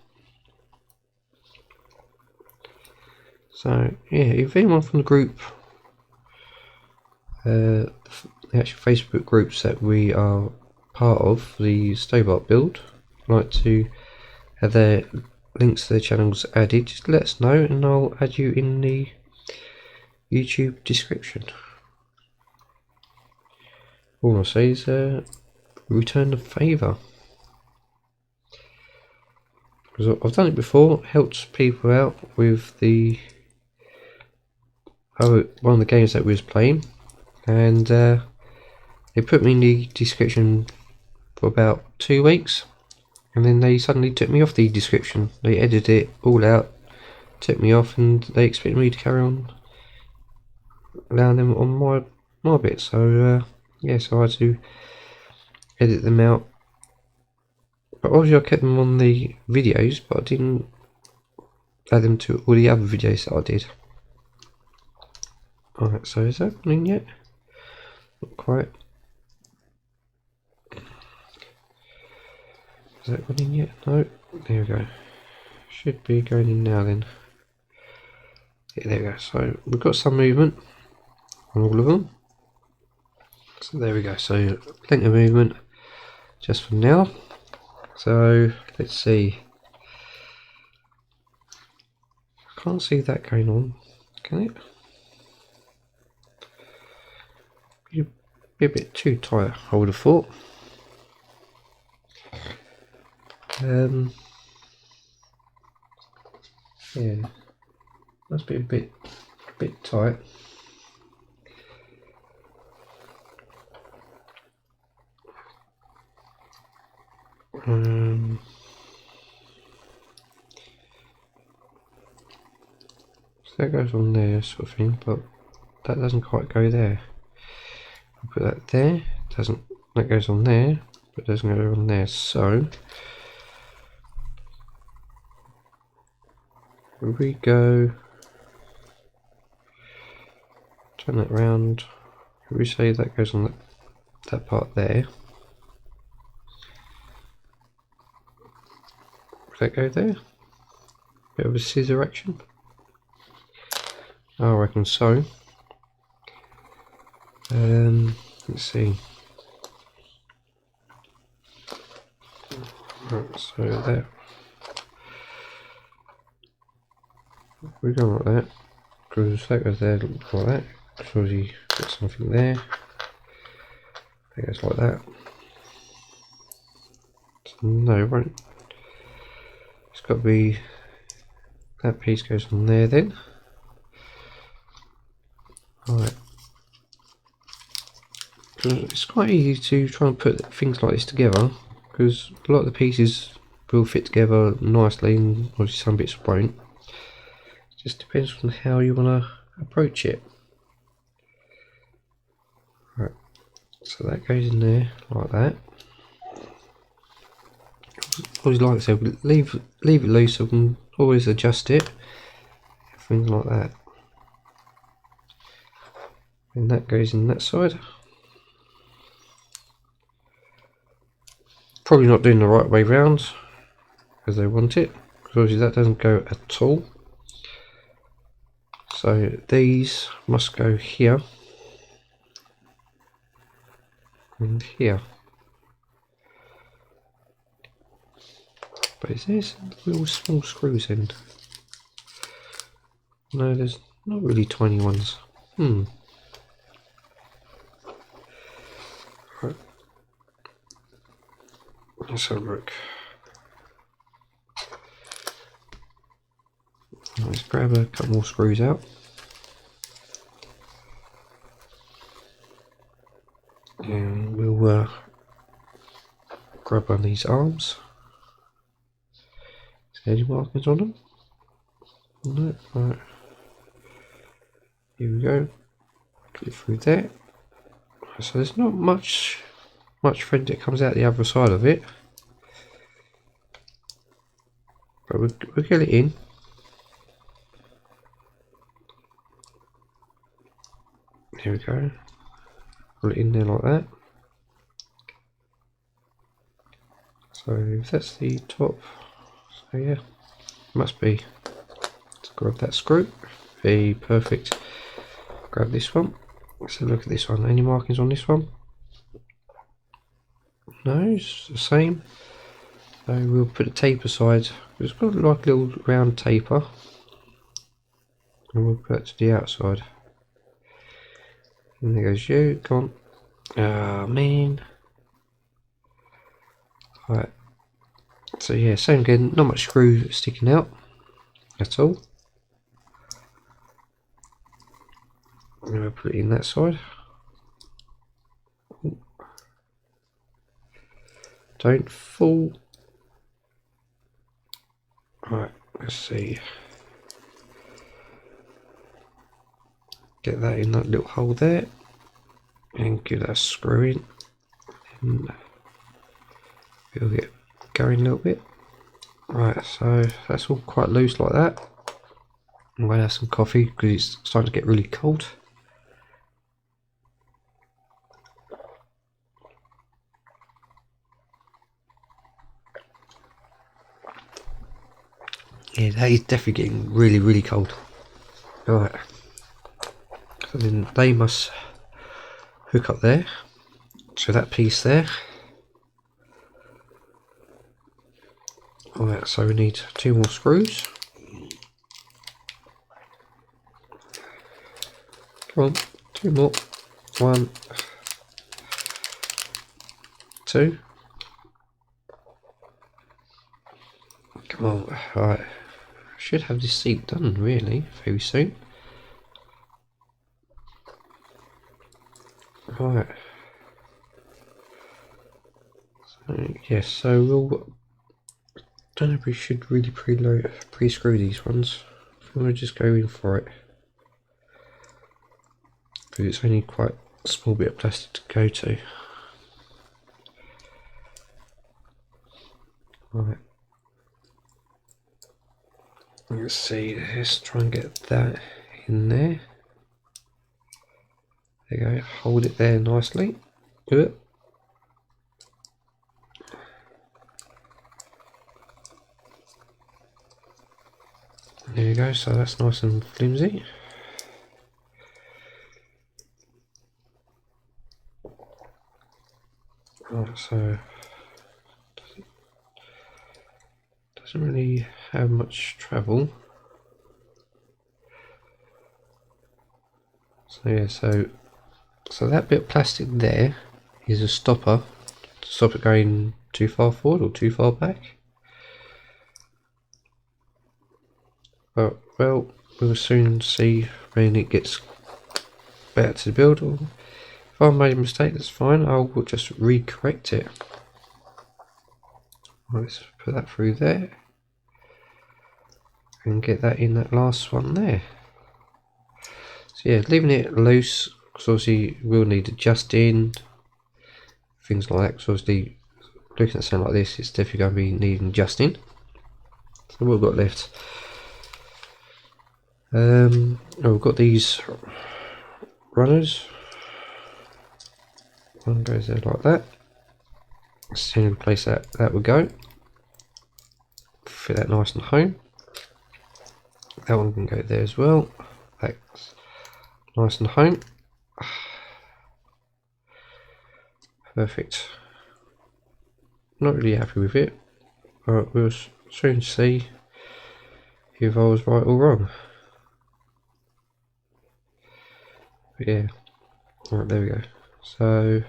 So yeah, if anyone from the group, the actual Facebook groups that we are part of, the Stobart build, like to have their links to their channels added, just let us know and I'll add you in the YouTube description. All I'll say is return the favour. Because I've done it before, helped people out with the one of the games that we was playing, and they put me in the description for about 2 weeks, and then they suddenly took me off the description. They edited it all out, took me off, and they expected me to carry on allowing them on my bit. So yeah, so I had to edit them out. But obviously I kept them on the videos, but I didn't add them to all the other videos that I did. Alright, so is that running yet? Not quite. Is that running yet? No. There we go. Should be going in now then. Yeah, there we go. So we've got some movement on all of them. So there we go. So plenty of movement just for now. So let's see. Can't see that going on, can it? Be a bit too tight, I would have thought. Yeah, must be a bit tight. So that goes on there, sort of thing, but that doesn't quite go there. I'll put that there. Doesn't. That goes on there, but doesn't go on there. So if we go, turn that round. If we say that goes on that part there, would that go there? Bit of a scissor action. I reckon so. Let's see. Right, so that we're going like that, because that goes there like that. So you got something there. That goes like that. So no, it won't. It's got to be that piece goes on there then. Alright. It's quite easy to try and put things like this together, because a lot of the pieces will fit together nicely and obviously some bits won't. It just depends on how you want to approach it. Right, so that goes in there like that. Always like I said, leave it loose, so we can always adjust it. Things like that. And that goes in that side. Probably not doing the right way round as they want it, because obviously that doesn't go at all. So these must go here and here. But is there little small screws in? No, there's not really tiny ones. Right. Let's have a look. Let's grab a couple more screws out. And we'll grab one of these arms. Is there any markings on them? No, right. Here we go. Get through there. So there's not much thread that comes out the other side of it, but we'll get it in. Here we go. Put it in there like that. So that's the top. So yeah, must be. Let's grab that screw. Be perfect. Grab this one. So look at this one. Any markings on this one? No, it's the same. So we'll put the tape aside. It's got like a little round taper, and we'll put it to the outside. And there goes you. Come on. Ah, man. Right. So yeah, same again. Not much screw sticking out at all. I'm going to put it in that side. Don't fall. Right, let's see. Get that in that little hole there. And give that a screw in. And it'll get going a little bit. Right, so that's all quite loose like that. I'm going to have some coffee because it's starting to get really cold. Yeah, that is definitely getting really, really cold. Alright. So then they must hook up there. So that piece there. Alright, so we need 2 more screws. Come on, 2 more. 1, 2. Come on, alright. Should have this seat done really very soon. Right. So, yes, so we'll. Don't know if we should really pre-screw these ones. I want to just go in for it. Because it's only quite a small bit of plastic to go to. Right. Let's see, let's try and get that in there. There you go, hold it there nicely. Good. There you go, so that's nice and flimsy. Right, so doesn't really have much travel. So yeah, so that bit of plastic there is a stopper to stop it going too far forward or too far back. But well, we'll soon see when it gets better to build. Or if I made a mistake, that's fine. I'll just re-correct it. Let's put that through there and get that in that last one there. So yeah, leaving it loose because obviously we'll need adjusting, things like that. Because obviously looking at something like this, it's definitely going to be needing adjusting. So what we've got left. We've got these runners. One goes there like that. So in place that would go. Fit that nice and home. That one can go there as well. That's nice and home. Perfect. Not really happy with it, but we'll soon see if I was right or wrong. But yeah, alright, there we go. So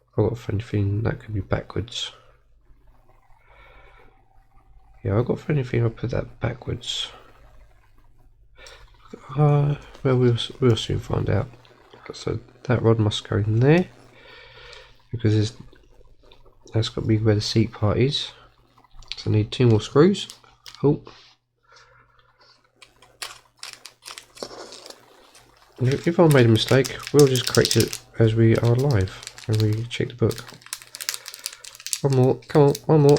I've got a funny feeling that could be backwards. Yeah, I've got a funny feeling I'll put that backwards. Well, we'll soon find out. So that rod must go in there because that's got to be where the seat part is. So I need 2 more screws. Oh. If I made a mistake, we'll just correct it as we are live when we check the book. One more, come on, one more.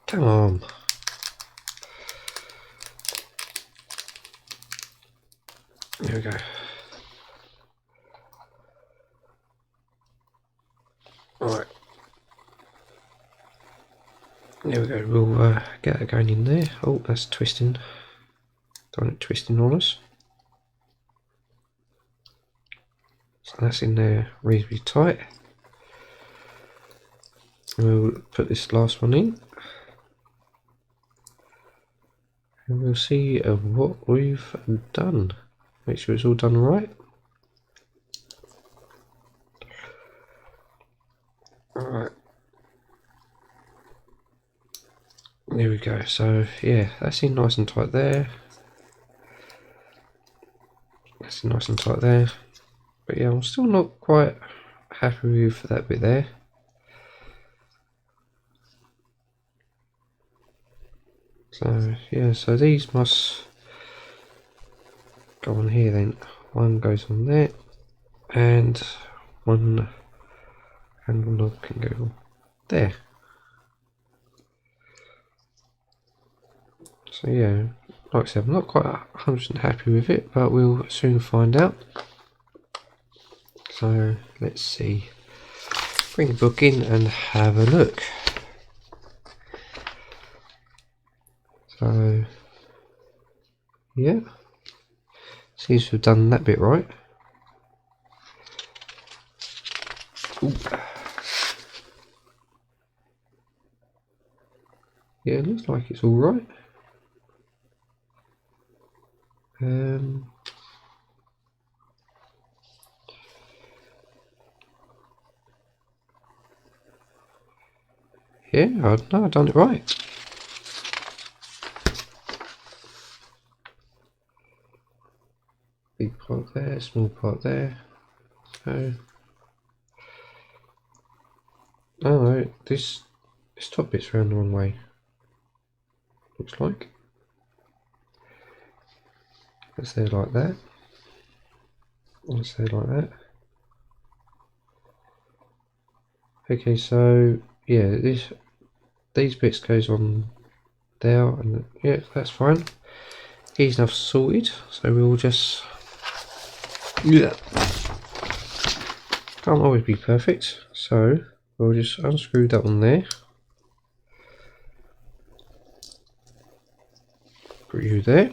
Come on. There we go. Alright. There we go, we'll get that going in there. Oh, that's twisting. Don't want it twisting on us. So that's in there reasonably tight. And we'll put this last one in. And we'll see what we've done. Make sure it's all done right. Alright. There we go. So yeah, that's in nice and tight there. That's in nice and tight there. But yeah, I'm still not quite happy with that bit there. So yeah, so these must go on here then. One goes on there, and one handle knob can go there. So yeah, like I said, I'm not quite 100% happy with it, but we'll soon find out. So let's see. Bring the book in and have a look. So yeah, seems to have done that bit right. Ooh. Yeah, it looks like it's all right. Yeah, I know I've done it right. Big part there, small part there. So, oh no, this top bit's round the wrong way. Looks like. Let's say like that. Let's say like that. Okay, so yeah, these bits goes on there, and yeah, that's fine. Easy enough sorted. So we'll just can't always be perfect. So we'll just unscrew that one there. Put you there.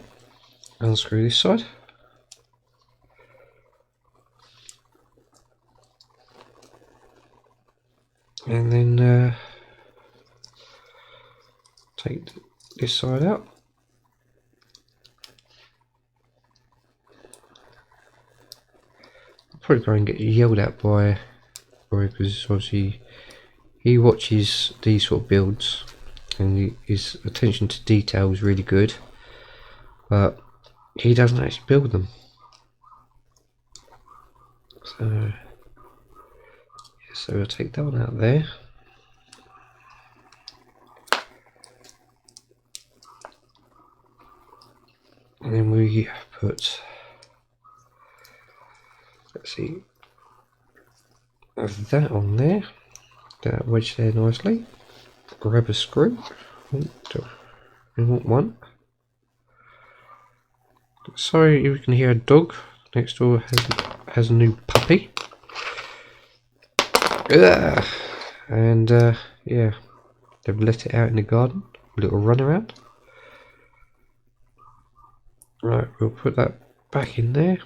Unscrew this side. And then take this side out. I'll probably go and get yelled at by Roy because obviously he watches these sort of builds and his attention to detail is really good, but he doesn't actually build them. So we'll take that one out there. And then we put, let's see, that on there, that wedge there nicely. Grab a screw. We want one. Sorry if you can hear a dog. Next door has a new puppy. And yeah, they've let it out in the garden. A little run around. Right, we'll put that back in there.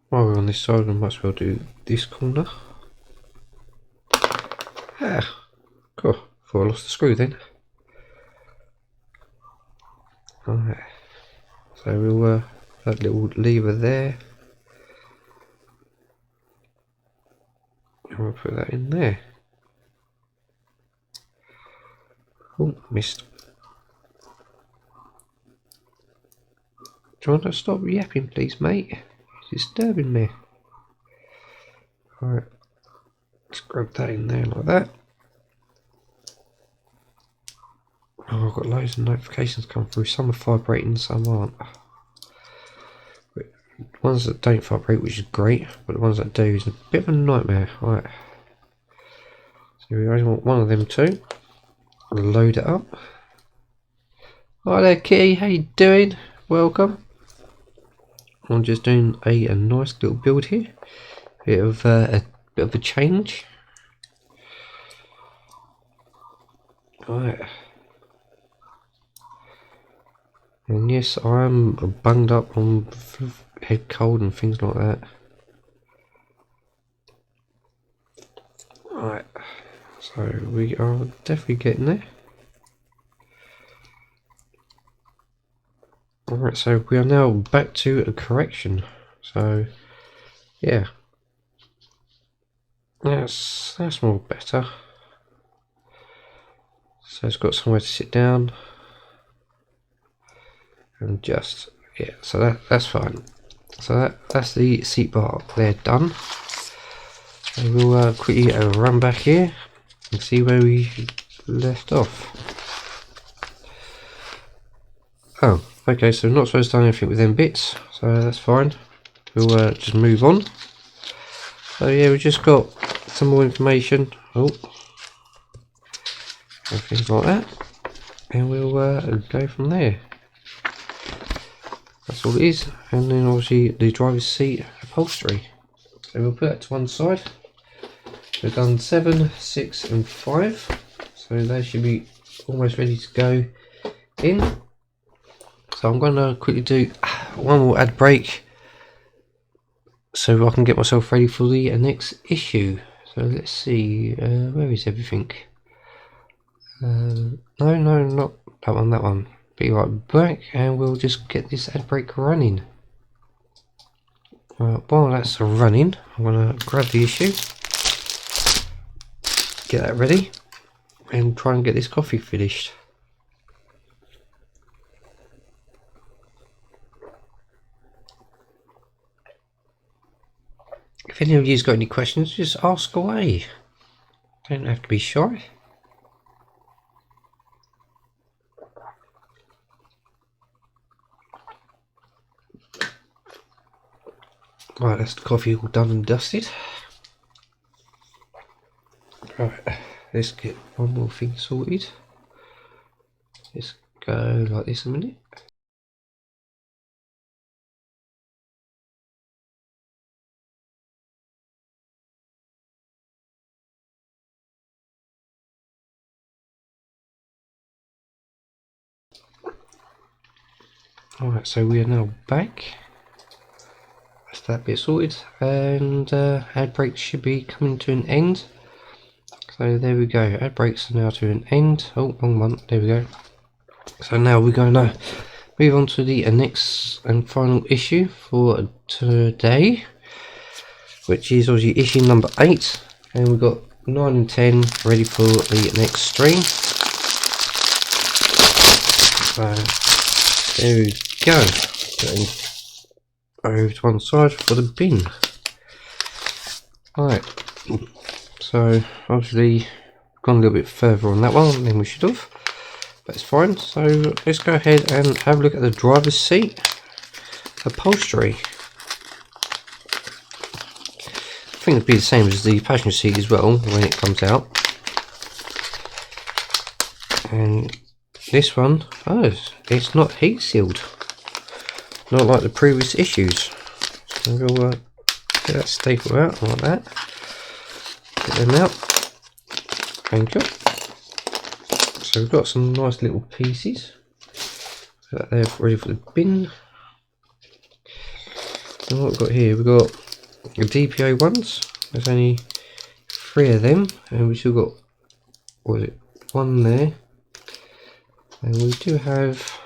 While we're on this side, we might as well do this corner. Cool. Thought I lost the screw then. Alright. So we'll that little lever there. And we'll put that in there. Oh, missed. Do you want to stop yapping, please, mate? It's disturbing me. Alright, let's grab that in there like that. Oh, I've got loads of notifications come through. Some are vibrating, some aren't. The ones that don't vibrate, which is great, but the ones that do is a bit of a nightmare. Right. So we only want one of them too. Load it up. Hi there, Kitty. How you doing? Welcome. I'm just doing a nice little build here. Bit of a change. Right. And yes, I'm bunged up on head cold and things like that. Right, so we are definitely getting there. Alright, so we are now back to a correction. So, yeah. That's more better. So it's got somewhere to sit down. And just, yeah, so that's fine. So that's the seat bar there done. So we'll quickly run back here and see where we left off. Oh, okay, so we're not supposed to do anything with them bits, so that's fine. We'll just move on. So yeah, we just got some more information. Oh, and things like that. And we'll go from there. That's all it is. And then obviously the driver's seat upholstery. So we'll put that to one side. We've done 7, 6 and 5. So they should be almost ready to go in. So I'm going to quickly do one more ad break so I can get myself ready for the next issue. So let's see, where is everything? No, not that one, that one. Be right back and we'll just get this ad break running. While that's running, I'm going to grab the issue, get that ready and try and get this coffee finished. If any of you's got any questions, just ask away. Don't have to be shy. Right, that's the coffee all done and dusted. Right, let's get one more thing sorted. Let's go like this a minute. Alright, so we are now back. That's that bit sorted, and ad breaks should be coming to an end. So there we go, ad breaks are now to an end. Oh, wrong one, there we go. So now we're going to move on to the next and final issue for today, which is obviously issue number 8, and we've got 9 and 10 ready for the next stream. So there we go. Putting over to one side for the bin. Right, so obviously gone a little bit further on that one than we should have, but it's fine. So let's go ahead and have a look at the driver's seat upholstery. I think it'll be the same as the passenger seat as well when it comes out. And this one, oh, it's not heat sealed, not like the previous issues. So we'll get that staple out like that. Get them out. Thank you. So we've got some nice little pieces. Put that there ready for the bin. And what we've got here, we've got the DPO ones. There's only 3 of them, and we've still got, what was it, 1 there. And we do have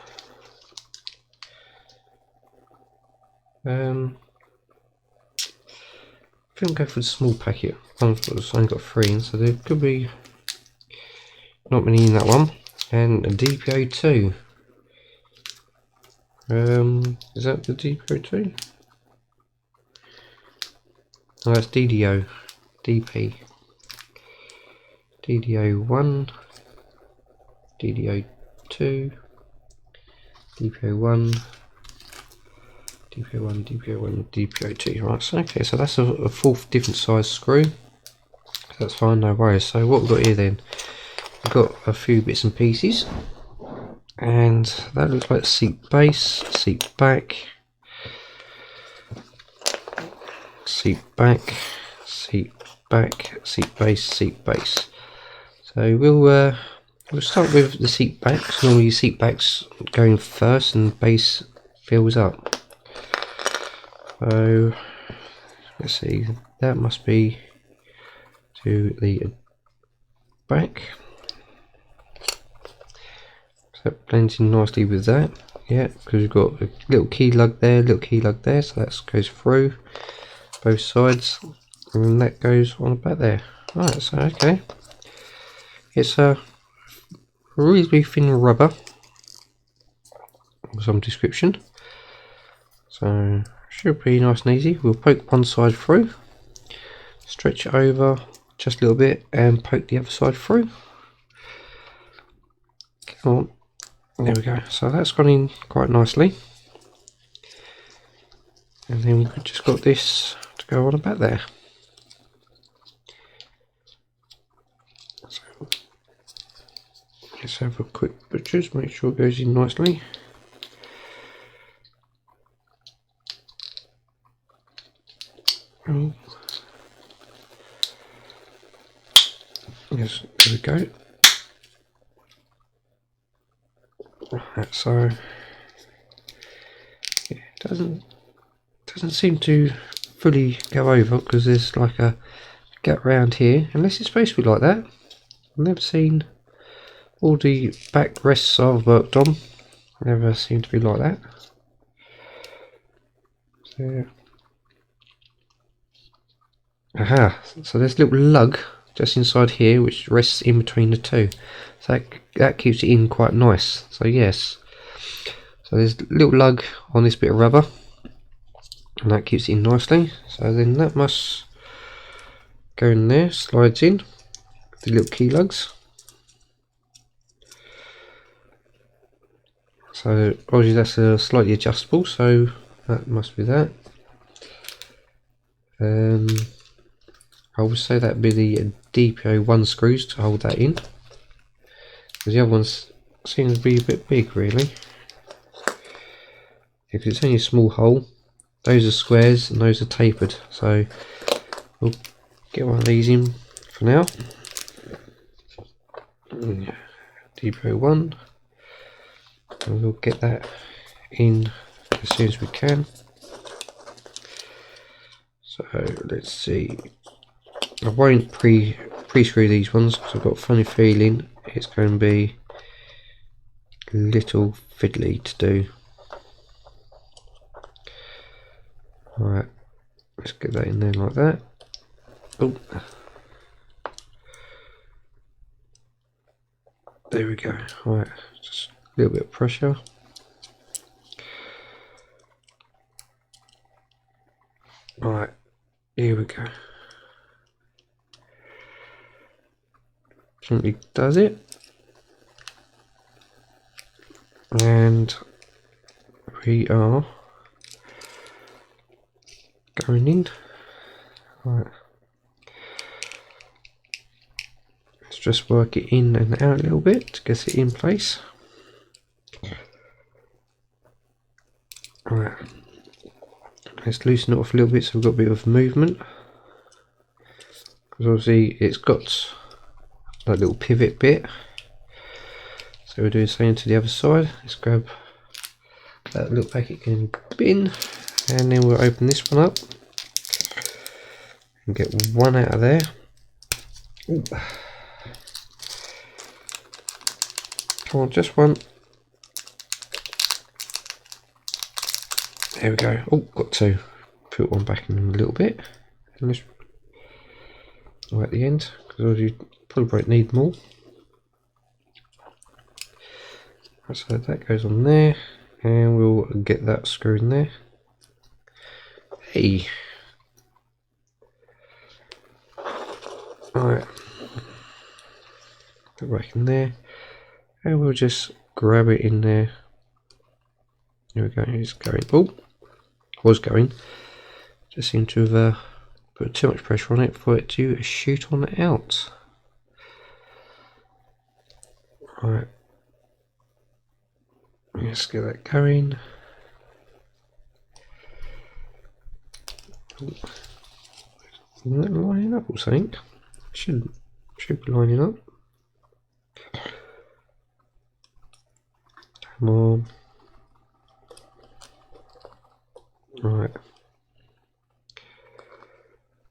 I think I'll go for the small packet. I've only got 3 in, so there could be not many in that one. and a DPO2. Is that the DPO2? Oh, that's DDO, DP, DDO1, DDO2, DPO1, DPO1, DPO1, DPO2. Right, so okay, so that's a full different size screw. That's fine, no worries. So what we've got here then, we've got a few bits and pieces, and that looks like seat base, seat back, seat back, seat back, seat base, seat base. So we'll start with the seat backs. Normally seat backs going first and base fills up. So let's see, that must be to the back. So that blends in nicely with that. Yeah, because we've got a little key lug there, so that goes through both sides, and then that goes on the back there. Right, so okay, it's a reasonably thin rubber of some description, so should be nice and easy. We'll poke one side through, stretch it over just a little bit, and poke the other side through. Come on, there we go. So that's gone in quite nicely, and then we've just got this to go on the back there. So let's have a quick butchers, make sure it goes in nicely. Oh. Yes, there we go. Right, so yeah, it doesn't seem to fully go over because there's like a gap round here, unless it's supposed to be like that. I've never seen all the back rests I've worked on, never seem to be like that. So, aha, so there's a little lug just inside here which rests in between the two, so that keeps it in quite nice. So yes, so there's a little lug on this bit of rubber, and that keeps it in nicely. So then that must go in there, slides in the little key lugs. So obviously that's slightly adjustable, so that must be that. I would say that'd be the DPO1 screws to hold that in, because the other ones seem to be a bit big really. If it's only a small hole, those are squares and those are tapered, so we'll get one of these in for now. DPO1, and we'll get that in as soon as we can. So let's see, I won't pre-screw these ones because I've got a funny feeling it's going to be a little fiddly to do. Alright, let's get that in there like that. Oh, there we go. Alright, just a little bit of pressure. Alright, here we go. Gently does it, and we are going in. Right, let's just work it in and out a little bit to get it in place. Right, let's loosen it off a little bit so we've got a bit of movement, because obviously it's got that little pivot bit. So we'll do the same to the other side. Let's grab that little packet in bin, and then we'll open this one up and get one out of there. Ooh. Come on, just one. There we go. Oh, got two. Put one back in a little bit, and this right at the end, because you probably won't need more. So that goes on there, and we'll get that screw in there. Hey. Alright. Put it back in there, and we'll just grab it in there. There we go, it's going. Oh, was going. Just seemed to have put too much pressure on it for it to shoot on out. Right. Let's get that going. Isn't that lining up or something? Should be lining up. Come on. Right.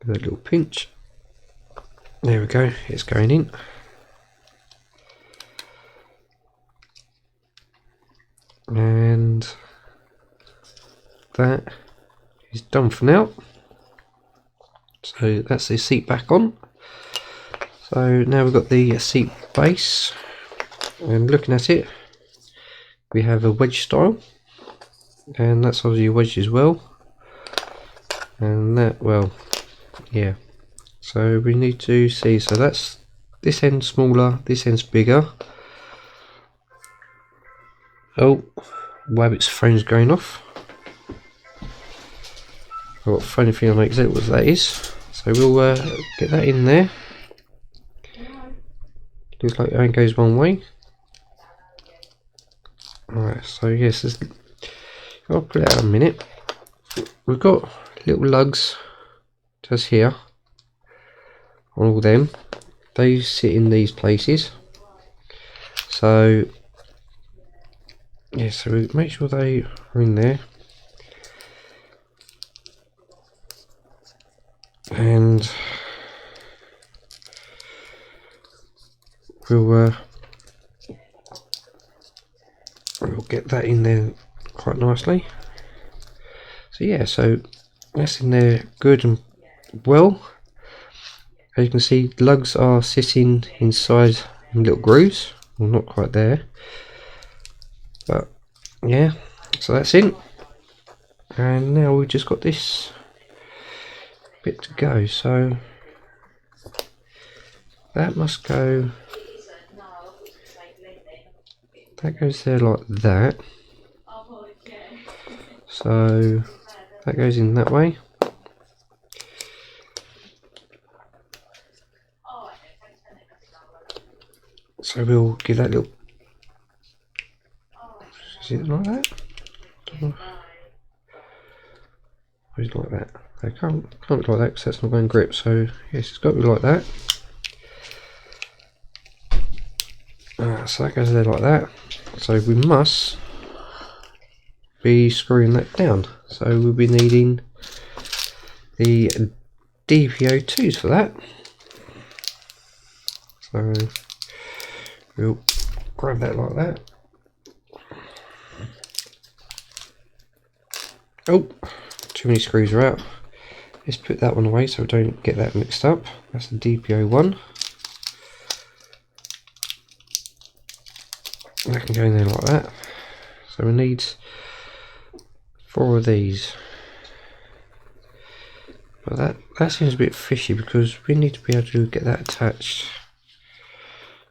Give it a little pinch. There we go, it's going in. And that is done for now. So that's the seat back on. So now we've got the seat base, and looking at it, we have a wedge style, and that's obviously a wedge as well, and that, well, yeah. So we need to see, so that's this end smaller, this end's bigger. Oh, Wabbit's phone's going off. I've got a funny feeling I know exactly what that is. So we'll get that in there. Looks like it only goes one way. Alright, so yes, I'll put it out in a minute. We've got little lugs just here on all them. They sit in these places. So yeah, so we make sure they are in there. And we'll get that in there quite nicely. So yeah, so that's in there good and well. As you can see, the lugs are sitting inside little grooves. Well, not quite there, but yeah, so that's in. And now we've just got this bit to go, so that must go, that goes there like that, so that goes in that way. So we'll give that little, is it like that? Or is it like that? I can't be like that because that's not going to grip, so yes, it's got to be like that. So that goes there like that. So we must be screwing that down. So we'll be needing the DPO2s for that. So we'll grab that like that. Oh, too many screws are out. Let's put that one away so we don't get that mixed up. That's the DPO1. That can go in there like that. So we need 4 of these. But that seems a bit fishy because we need to be able to get that attached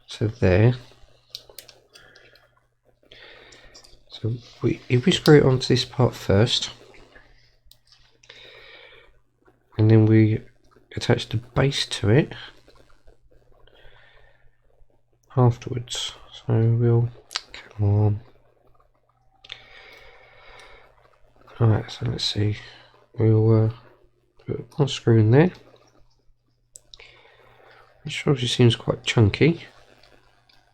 to there. So if we screw it onto this part first, and then we attach the base to it afterwards. So we'll, come on. Alright, so let's see. We'll put one screw in there, which obviously seems quite chunky,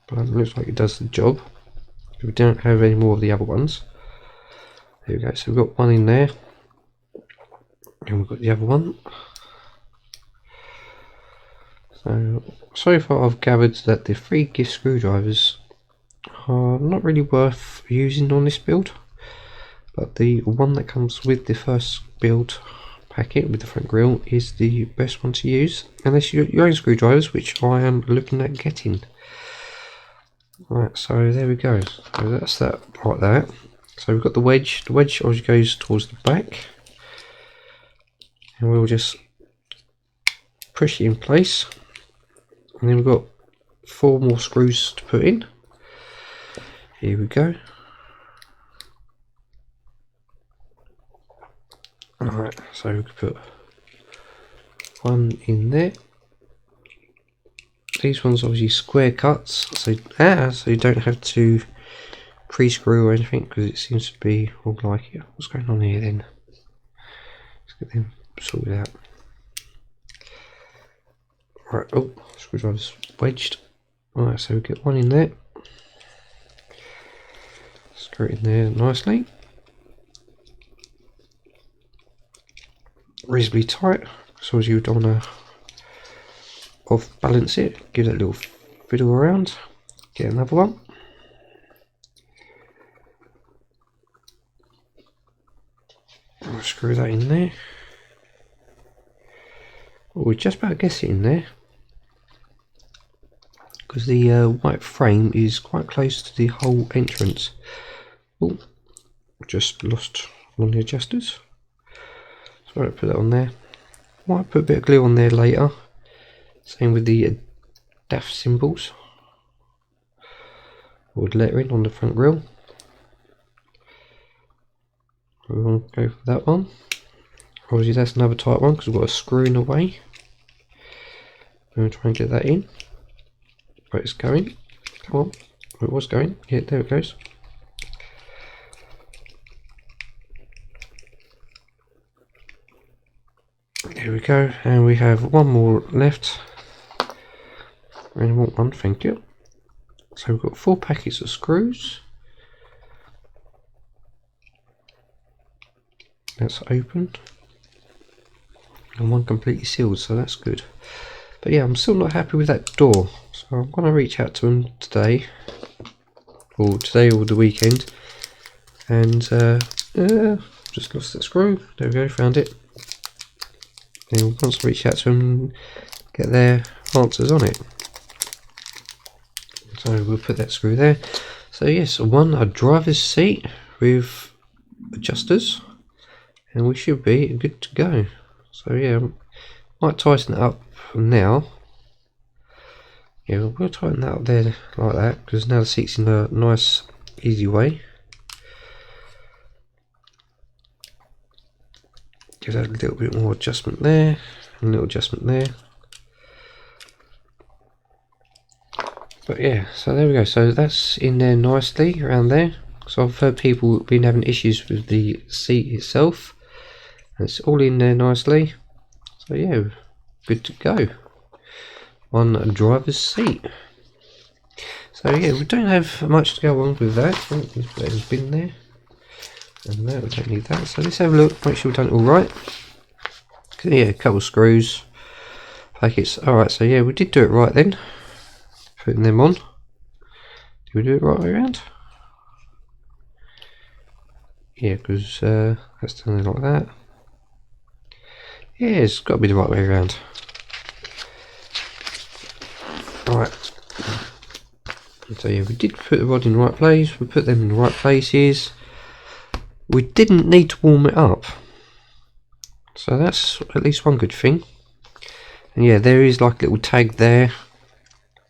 but it looks like it does the job. We don't have any more of the other ones. There we go, so we've got one in there. And we've got the other one. So far I've gathered that the 3 gift screwdrivers are not really worth using on this build, but the one that comes with the first build packet with the front grille is the best one to use, unless you got your own screwdrivers, which I am looking at getting. Right, so there we go. So that's that like that. So we've got the wedge. The wedge obviously goes towards the back, and we'll just push it in place. And then we've got 4 more screws to put in. Here we go. Alright, so we can put 1 in there. These ones obviously square cuts, so you don't have to pre-screw or anything, because it seems to be all like it. What's going on here then? Let's get them sorted out. Right, oh, screwdriver's wedged. Alright, so we get 1 in there. Screw it in there nicely. Reasonably tight, so as you don't want to off balance it. Give that a little fiddle around. Get another one. I'll screw that in there. Oh, we're just about to get it in there, because the white frame is quite close to the hole entrance. Oh, just lost one of the adjusters. So I'll put that on there. Might put a bit of glue on there later. Same with the DAF symbols. Wood lettering on the front grille. We want to go for that one. Obviously that's another tight one because we've got a screw in the way. We're going to try and get that in. But it's going. Come on. It was going. Yeah, there it goes. There we go. And we have 1 more left. And I want 1, thank you. So we've got 4 packets of screws. That's opened. And 1 completely sealed, so that's good. But yeah, I'm still not happy with that door. So I'm going to reach out to them today. Or today or the weekend. And just lost that screw. There we go, found it. And once I reach out to them, get their answers on it. So we'll put that screw there. So yes, a driver's seat with adjusters, and we should be good to go. So yeah, might tighten it up now. Yeah, we'll tighten that up there like that, because now the seat's in a nice, easy way. Give that a little bit more adjustment there, and a little adjustment there. But yeah, so there we go. So that's in there nicely around there. So I've heard people been having issues with the seat itself. And it's all in there nicely. So yeah, good to go on a driver's seat. So yeah, we don't have much to go on with that. Oh, let's put it in the bin there. And there, we don't need that. So let's have a look, make sure we've done it all right. Yeah, a couple of screws, packets. Alright, so yeah, we did do it right then. Putting them on. Did we do it right way around? Yeah, because that's done it like that. Yeah, it's got to be the right way around. Alright. So yeah, we did put the rod in the right place. We put them in the right places. We didn't need to warm it up. So that's at least one good thing. And yeah, there is like a little tag there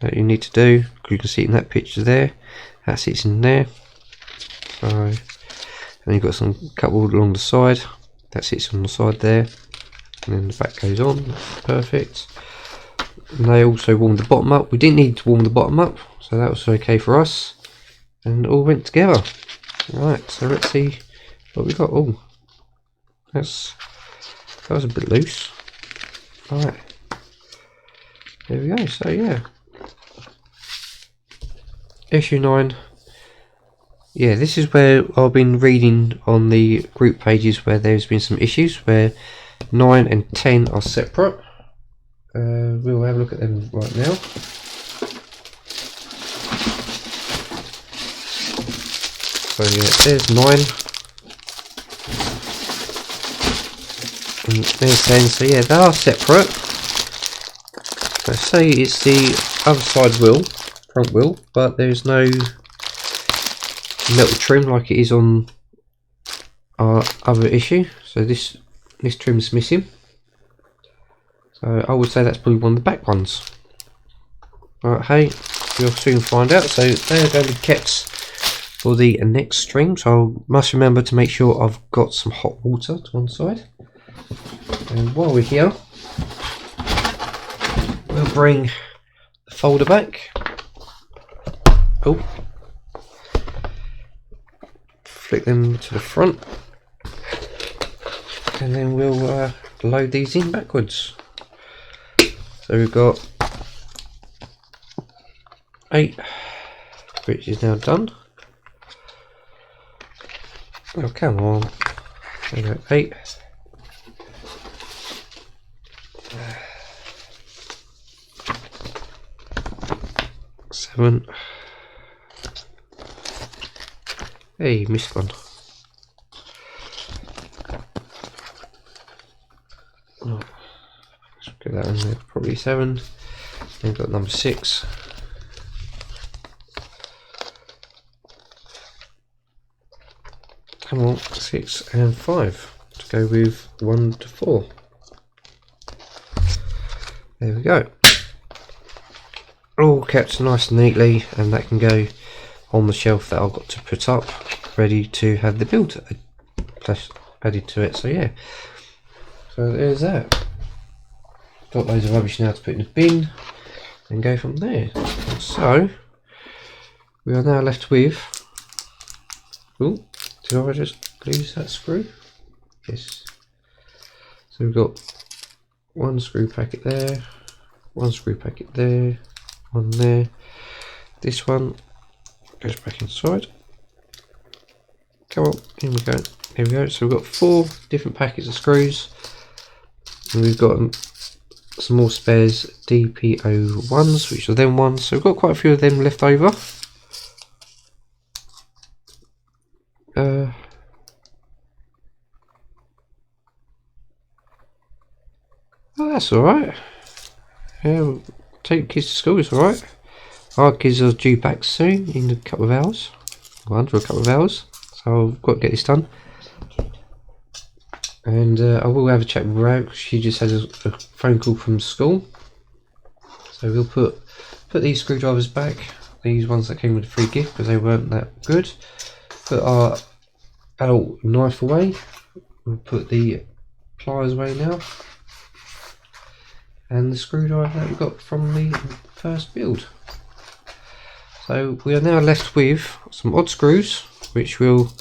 that you need to do. You can see it in that picture there. That sits in there. So, and you've got some couple along the side. That sits on the side there. And then the back goes on. That's perfect. And they also warmed the bottom up. We didn't need to warm the bottom up, so that was okay for us. And it all went together. Right, so let's see what we got. Oh, that was a bit loose. Alright. There we go. So yeah. Issue 9. Yeah, this is where I've been reading on the group pages where there's been some issues where 9 and 10 are separate. We'll have a look at them right now. So yeah, there's 9. And there's 10. So yeah, they are separate. So say it's the other side wheel. front wheel, but there's no metal trim like it is on our other issue. So this trim's missing. So I would say that's probably one of the back ones. Right, hey, we'll soon find out. So they're going to be kept for the next stream. So I must remember to make sure I've got some hot water to one side. And while we're here, we'll bring the folder back. Oh, flick them to the front, and then we'll load these in backwards. So we've got 8, which is now done. Oh, come on. There we go, 8. 7. Hey, missed one. Oh, let's get that in there. Probably 7. Then got number 6. Come on, 6 and 5 to go with 1 to 4. There we go. All kept nice and neatly, and that can go on the shelf that I've got to put up, ready to have the build added to it. So yeah, so there's that. Got loads of rubbish now to put in the bin and go from there. So we are now left with, oh, did I just lose that screw? Yes. So we've got 1 screw packet there, 1 screw packet there, 1 there. This one goes back inside. Come on, here we go. Here we go. So we've got 4 different packets of screws, and we've got some more spares DPO1s, which are them ones. So we've got quite a few of them left over. Oh, that's alright. Yeah, take kids to school, it's alright. Our kids are due back soon in a couple of hours. Well, under a couple of hours. So I've got to get this done. And I will have a chat with her out. She just had a phone call from school. So we'll put these screwdrivers back. These ones that came with a free gift because they weren't that good. Put our adult knife away. We'll put the pliers away now. And the screwdriver that we got from the first build. So we are now left with some odd screws, which we'll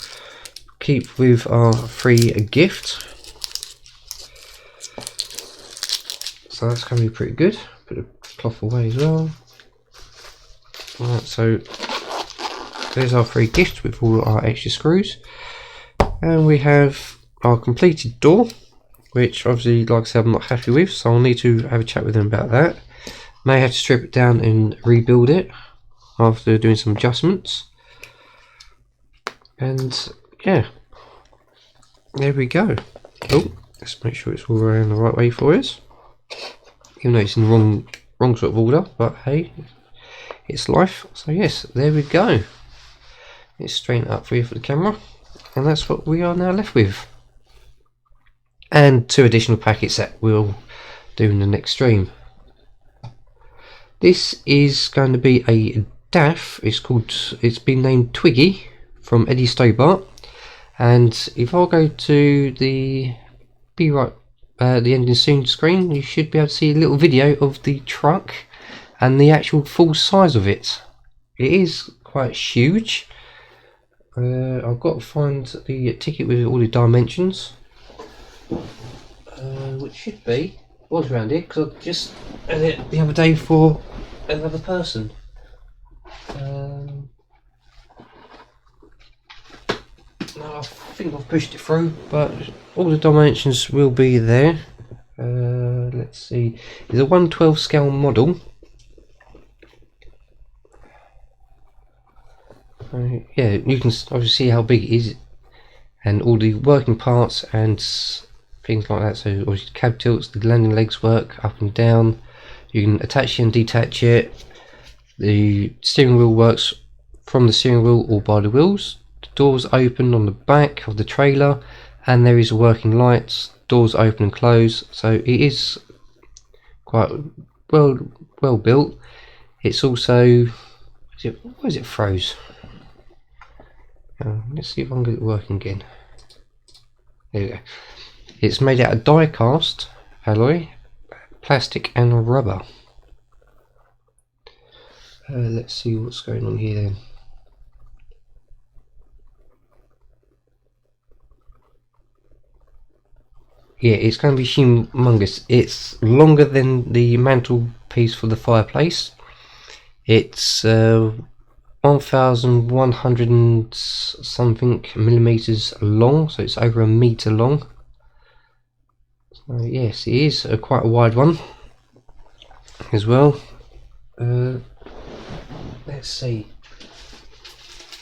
keep with our free gift. So that's going to be pretty good. Put the cloth away as well. Alright, so there's our free gift with all our extra screws. And we have our completed door, which obviously, like I said, I'm not happy with, so I'll need to have a chat with them about that. May have to strip it down and rebuild it after doing some adjustments. And yeah, there we go. Oh, let's make sure it's all around the right way for us. Even though it's in the wrong sort of order, but hey, it's life. So yes, there we go. It's straightened up for you for the camera, and that's what we are now left with. And 2 additional packets that we'll do in the next stream. This is going to be a DAF. It's been named Twiggy from Eddie Stobart. And if I go to the ending soon screen, you should be able to see a little video of the truck and the actual full size of it. It is quite huge. I've got to find the ticket with all the dimensions. Which should be, was around here because I just had it the other day for another person. No, I think I've pushed it through, but all the dimensions will be there. Let's see, it's a 1/12 scale model. Yeah, you can obviously see how big it is and all the working parts and things like that. So obviously cab tilts, the landing legs work up and down. You can attach it and detach it. The steering wheel works from the steering wheel or by the wheels. The doors open on the back of the trailer, and there is working lights. Doors open and close, so it is quite well built. It's also, why is it froze? Let's see if I can get it working again. There we go. It's made out of die cast alloy, plastic and rubber. Let's see what's going on here then. Yeah, it's going to be humongous. It's longer than the mantelpiece for the fireplace. It's 1,100 and something millimeters long, so it's over a meter long. So yes, it is quite a wide one as well. Let's see.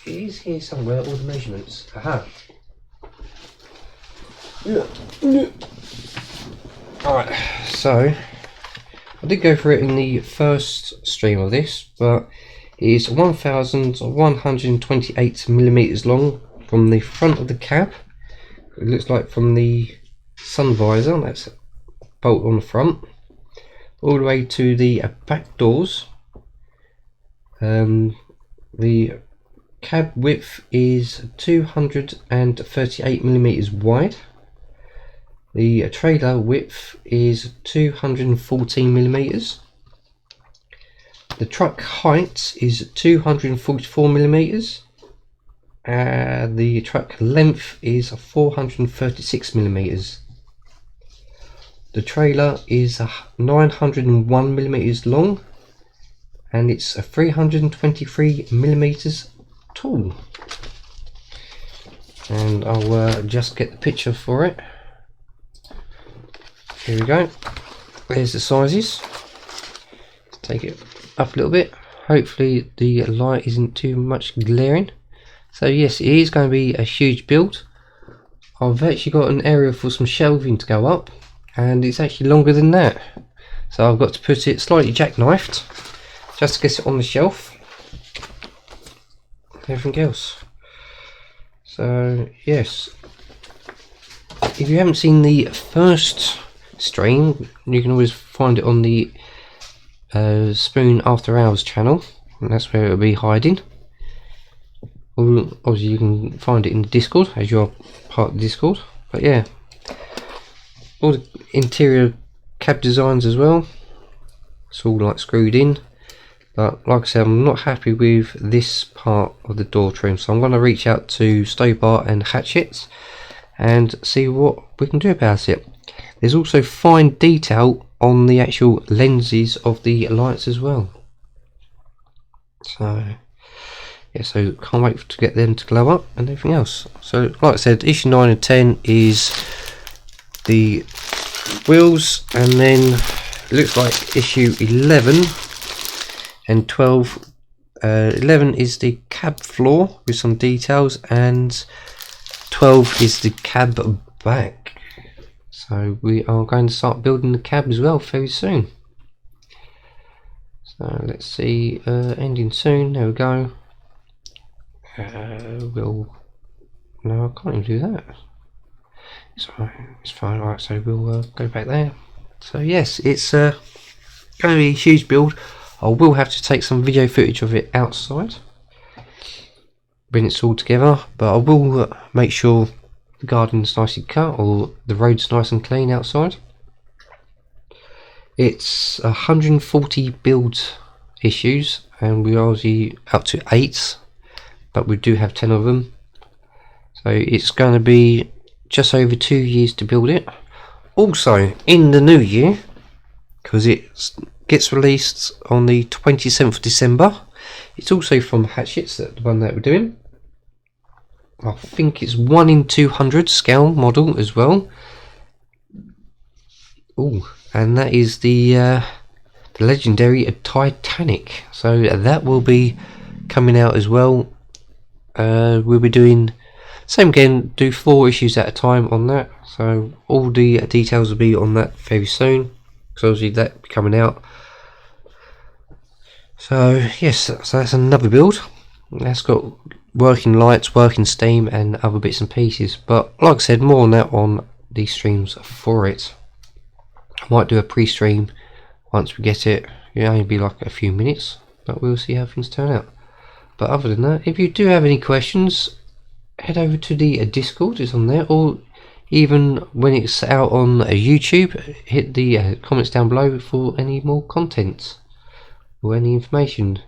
It is here somewhere, all the measurements. Aha. Alright, so I did go through it in the first stream of this, but it is 1,128 millimeters long from the front of the cab. It looks like from the sun visor, that's a bolt on the front, all the way to the back doors. The cab width is 238 millimeters wide. The trailer width is 214 millimeters. The truck height is 244 millimeters. The truck length is 436 millimeters. The trailer is 901 millimeters long, and it's 323 millimeters tall. And I'll just get the picture for it. Here we go. There's the sizes. Let's take it up a little bit. Hopefully the light isn't too much glaring. So yes, it is going to be a huge build. I've actually got an area for some shelving to go up, and it's actually longer than that. So I've got to put it slightly jackknifed just to get it on the shelf. Everything else. So yes, if you haven't seen the first stream, you can always find it on the Spoon After Hours channel, and that's where it'll be hiding. Obviously you can find it in the Discord, as you're part of the Discord. But yeah, all the interior cab designs as well, it's all like screwed in. But like I said, I'm not happy with this part of the door trim, so I'm going to reach out to Stobart and Hatchets and see what we can do about it. There's also fine detail on the actual lenses of the lights as well. So yeah, so can't wait to get them to glow up and everything else. So like I said, issue 9 and 10 is the wheels, and then it looks like issue 11 and 12. 11 is the cab floor with some details, and 12 is the cab back. So we are going to start building the cab as well very soon. So let's see, ending soon. There we go. No, I can't even do that. It's fine. It's fine. Alright, so we'll go back there. So yes, it's going to be a huge build. I will have to take some video footage of it outside when it's all together, but I will make sure the garden's nicely cut or the road's nice and clean outside. It's 140 build issues, and we're already up to 8, but we do have 10 of them. So it's going to be just over 2 years to build it. Also in the new year, because it gets released on the 27th of December, it's also from Hatchets, the one that we're doing. I think it's 1 in 200 scale model as well. Oh, and that is the legendary Titanic. So that will be coming out as well. We'll be doing same again, do 4 issues at a time on that. So all the details will be on that very soon, because obviously that will be coming out. So yes, so that's another build. That's got working lights, working steam, and other bits and pieces. But like I said, more on that on the streams for it. I might do a pre-stream once we get it. It'll only be like a few minutes, but we'll see how things turn out. But other than that, if you do have any questions, head over to the Discord, it's on there, or even when it's out on YouTube, hit the comments down below for any more content or any information.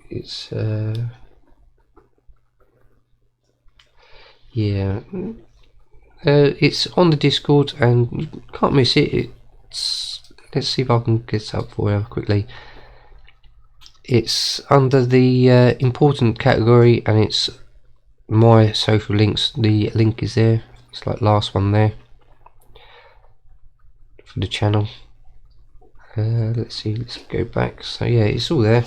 It's yeah, it's on the Discord and you can't miss it. Let's see if I can get it up for you quickly. It's under the important category, and it's my social links. The link is there. It's like last one there for the channel. Let's see, let's go back. So yeah, it's all there.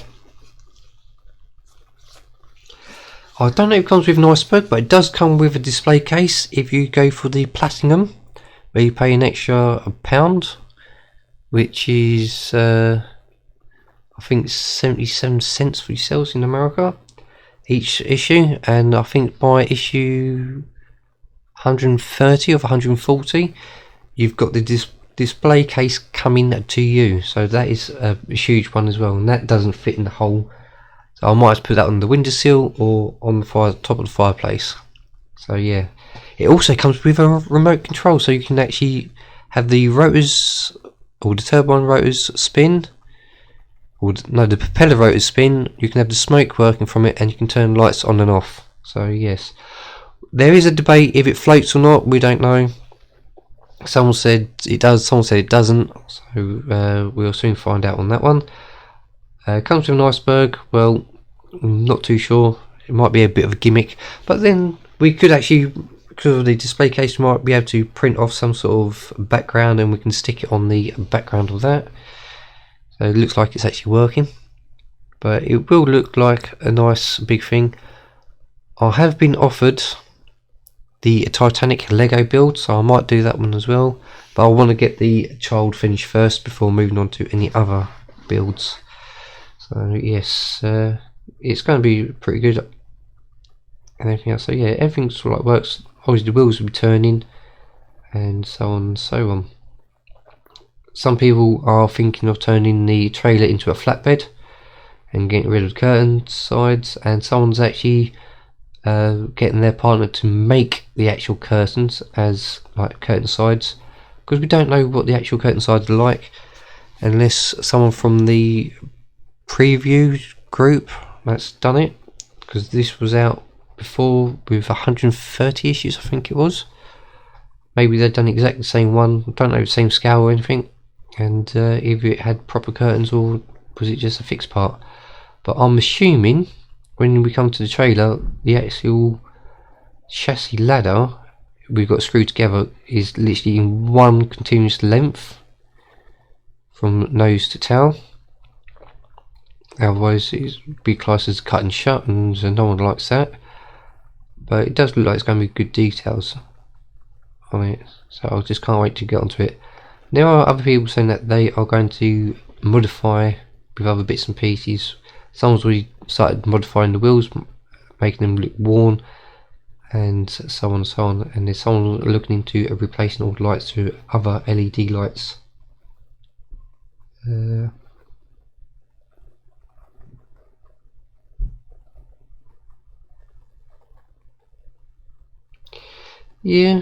I don't know if it comes with an iceberg, but it does come with a display case if you go for the platinum, where you pay an extra £1, which is I think 77 cents for yourselves in America each issue, and I think by issue 130 or 140 you've got the display case coming to you, so that is a huge one as well, and that doesn't fit in the hole. So I might have to put that on the windowsill or on the top of the fireplace. So yeah, it also comes with a remote control, so you can actually have the rotors or the turbine rotors spin, or no, the propeller rotors spin. You can have the smoke working from it, and you can turn lights on and off. So yes, there is a debate if it floats or not. We don't know. Someone said it does, someone said it doesn't. So we'll soon find out on that one. Comes with an iceberg. Well, I'm not too sure. It might be a bit of a gimmick, but then we could actually, because of the display case, we might be able to print off some sort of background, and we can stick it on the background of that. So it looks like it's actually working, but it will look like a nice big thing. I have been offered the Titanic Lego build, so I might do that one as well, but I want to get the child finish first before moving on to any other builds. So yes, it's going to be pretty good and everything else. So yeah, everything sort of like works. Obviously the wheels will be turning and so on and so on. Some people are thinking of turning the trailer into a flatbed and getting rid of the curtain sides, and someone's actually getting their partner to make the actual curtains as like curtain sides, because we don't know what the actual curtain sides are like unless someone from the preview group that's done it, because this was out before with 130 issues, I think it was. Maybe they've done exactly the same one, don't know, the same scale or anything, and if it had proper curtains or was it just a fixed part. But I'm assuming when we come to the trailer, the actual chassis ladder we've got screwed together is literally in one continuous length from nose to tail. Otherwise it'd be classed as cut and shut, and no one likes that. But it does look like it's going to be good details on it, so I just can't wait to get onto it. There are other people saying that they are going to modify with other bits and pieces. Someone's already started modifying the wheels, making them look worn, and so on and so on. And there's someone looking into replacing all the lights to other LED lights. Yeah,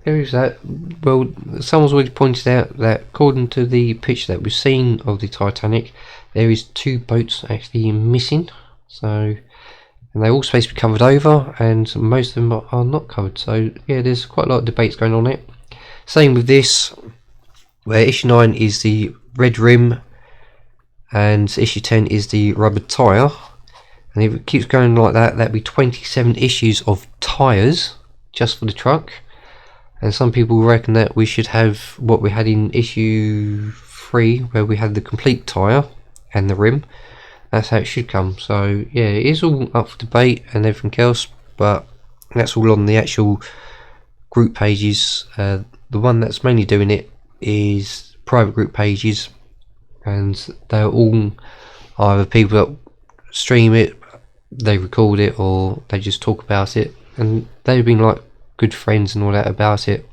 there is that. Well, someone's already pointed out that according to the picture that we've seen of the Titanic, there is 2 boats actually missing. So, and they're all supposed to be covered over, and most of them are not covered. So yeah, there's quite a lot of debates going on it. Same with this, where issue 9 is the red rim and issue 10 is the rubber tyre. And if it keeps going like that, that'd be 27 issues of tyres just for the truck. And some people reckon that we should have what we had in issue 3, where we had the complete tyre and the rim. That's how it should come. So yeah, it is all up for debate and everything else, but that's all on the actual group pages. The one that's mainly doing it is private group pages, and they're all either people that stream it, they record it, or they just talk about it, and they've been like good friends and all that about it.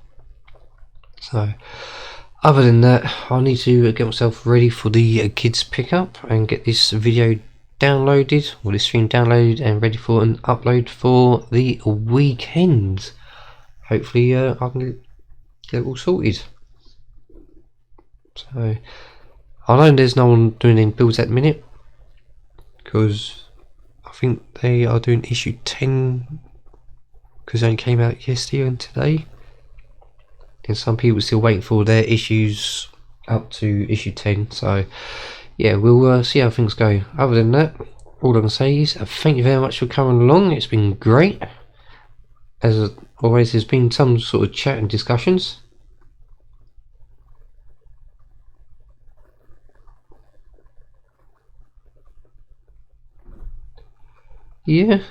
So other than that, I need to get myself ready for the kids pickup and get this video downloaded, or this stream downloaded and ready for an upload for the weekend. Hopefully I can get it all sorted. So I know there's no one doing any builds at the minute, because I think they are doing issue 10 because they only came out yesterday and today, and some people are still waiting for their issues up to issue 10. So yeah, we'll see how things go. Other than that, all I can say is thank you very much for coming along. It's been great. As always, there's been some sort of chat and discussions. Yeah,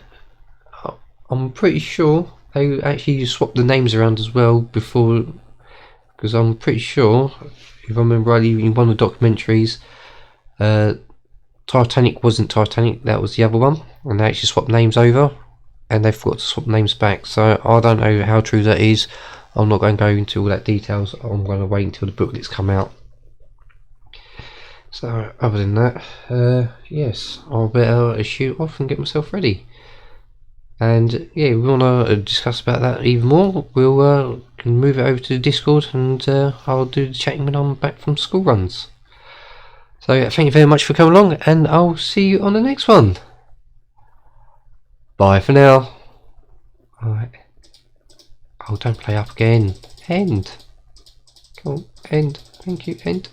I'm pretty sure they actually swapped the names around as well before, because I'm pretty sure, if I remember rightly, in one of the documentaries, Titanic wasn't Titanic, that was the other one, and they actually swapped names over, and they forgot to swap names back. So I don't know how true that is. I'm not going to go into all that details. I'm going to wait until the booklet's come out. So other than that, yes, I'll better shoot off and get myself ready. And yeah, we want to discuss about that even more. We'll can move it over to the Discord, and I'll do the chatting when I'm back from school runs. So thank you very much for coming along, and I'll see you on the next one. Bye for now. Alright. Oh, don't play up again. End. Cool. End. Thank you. End.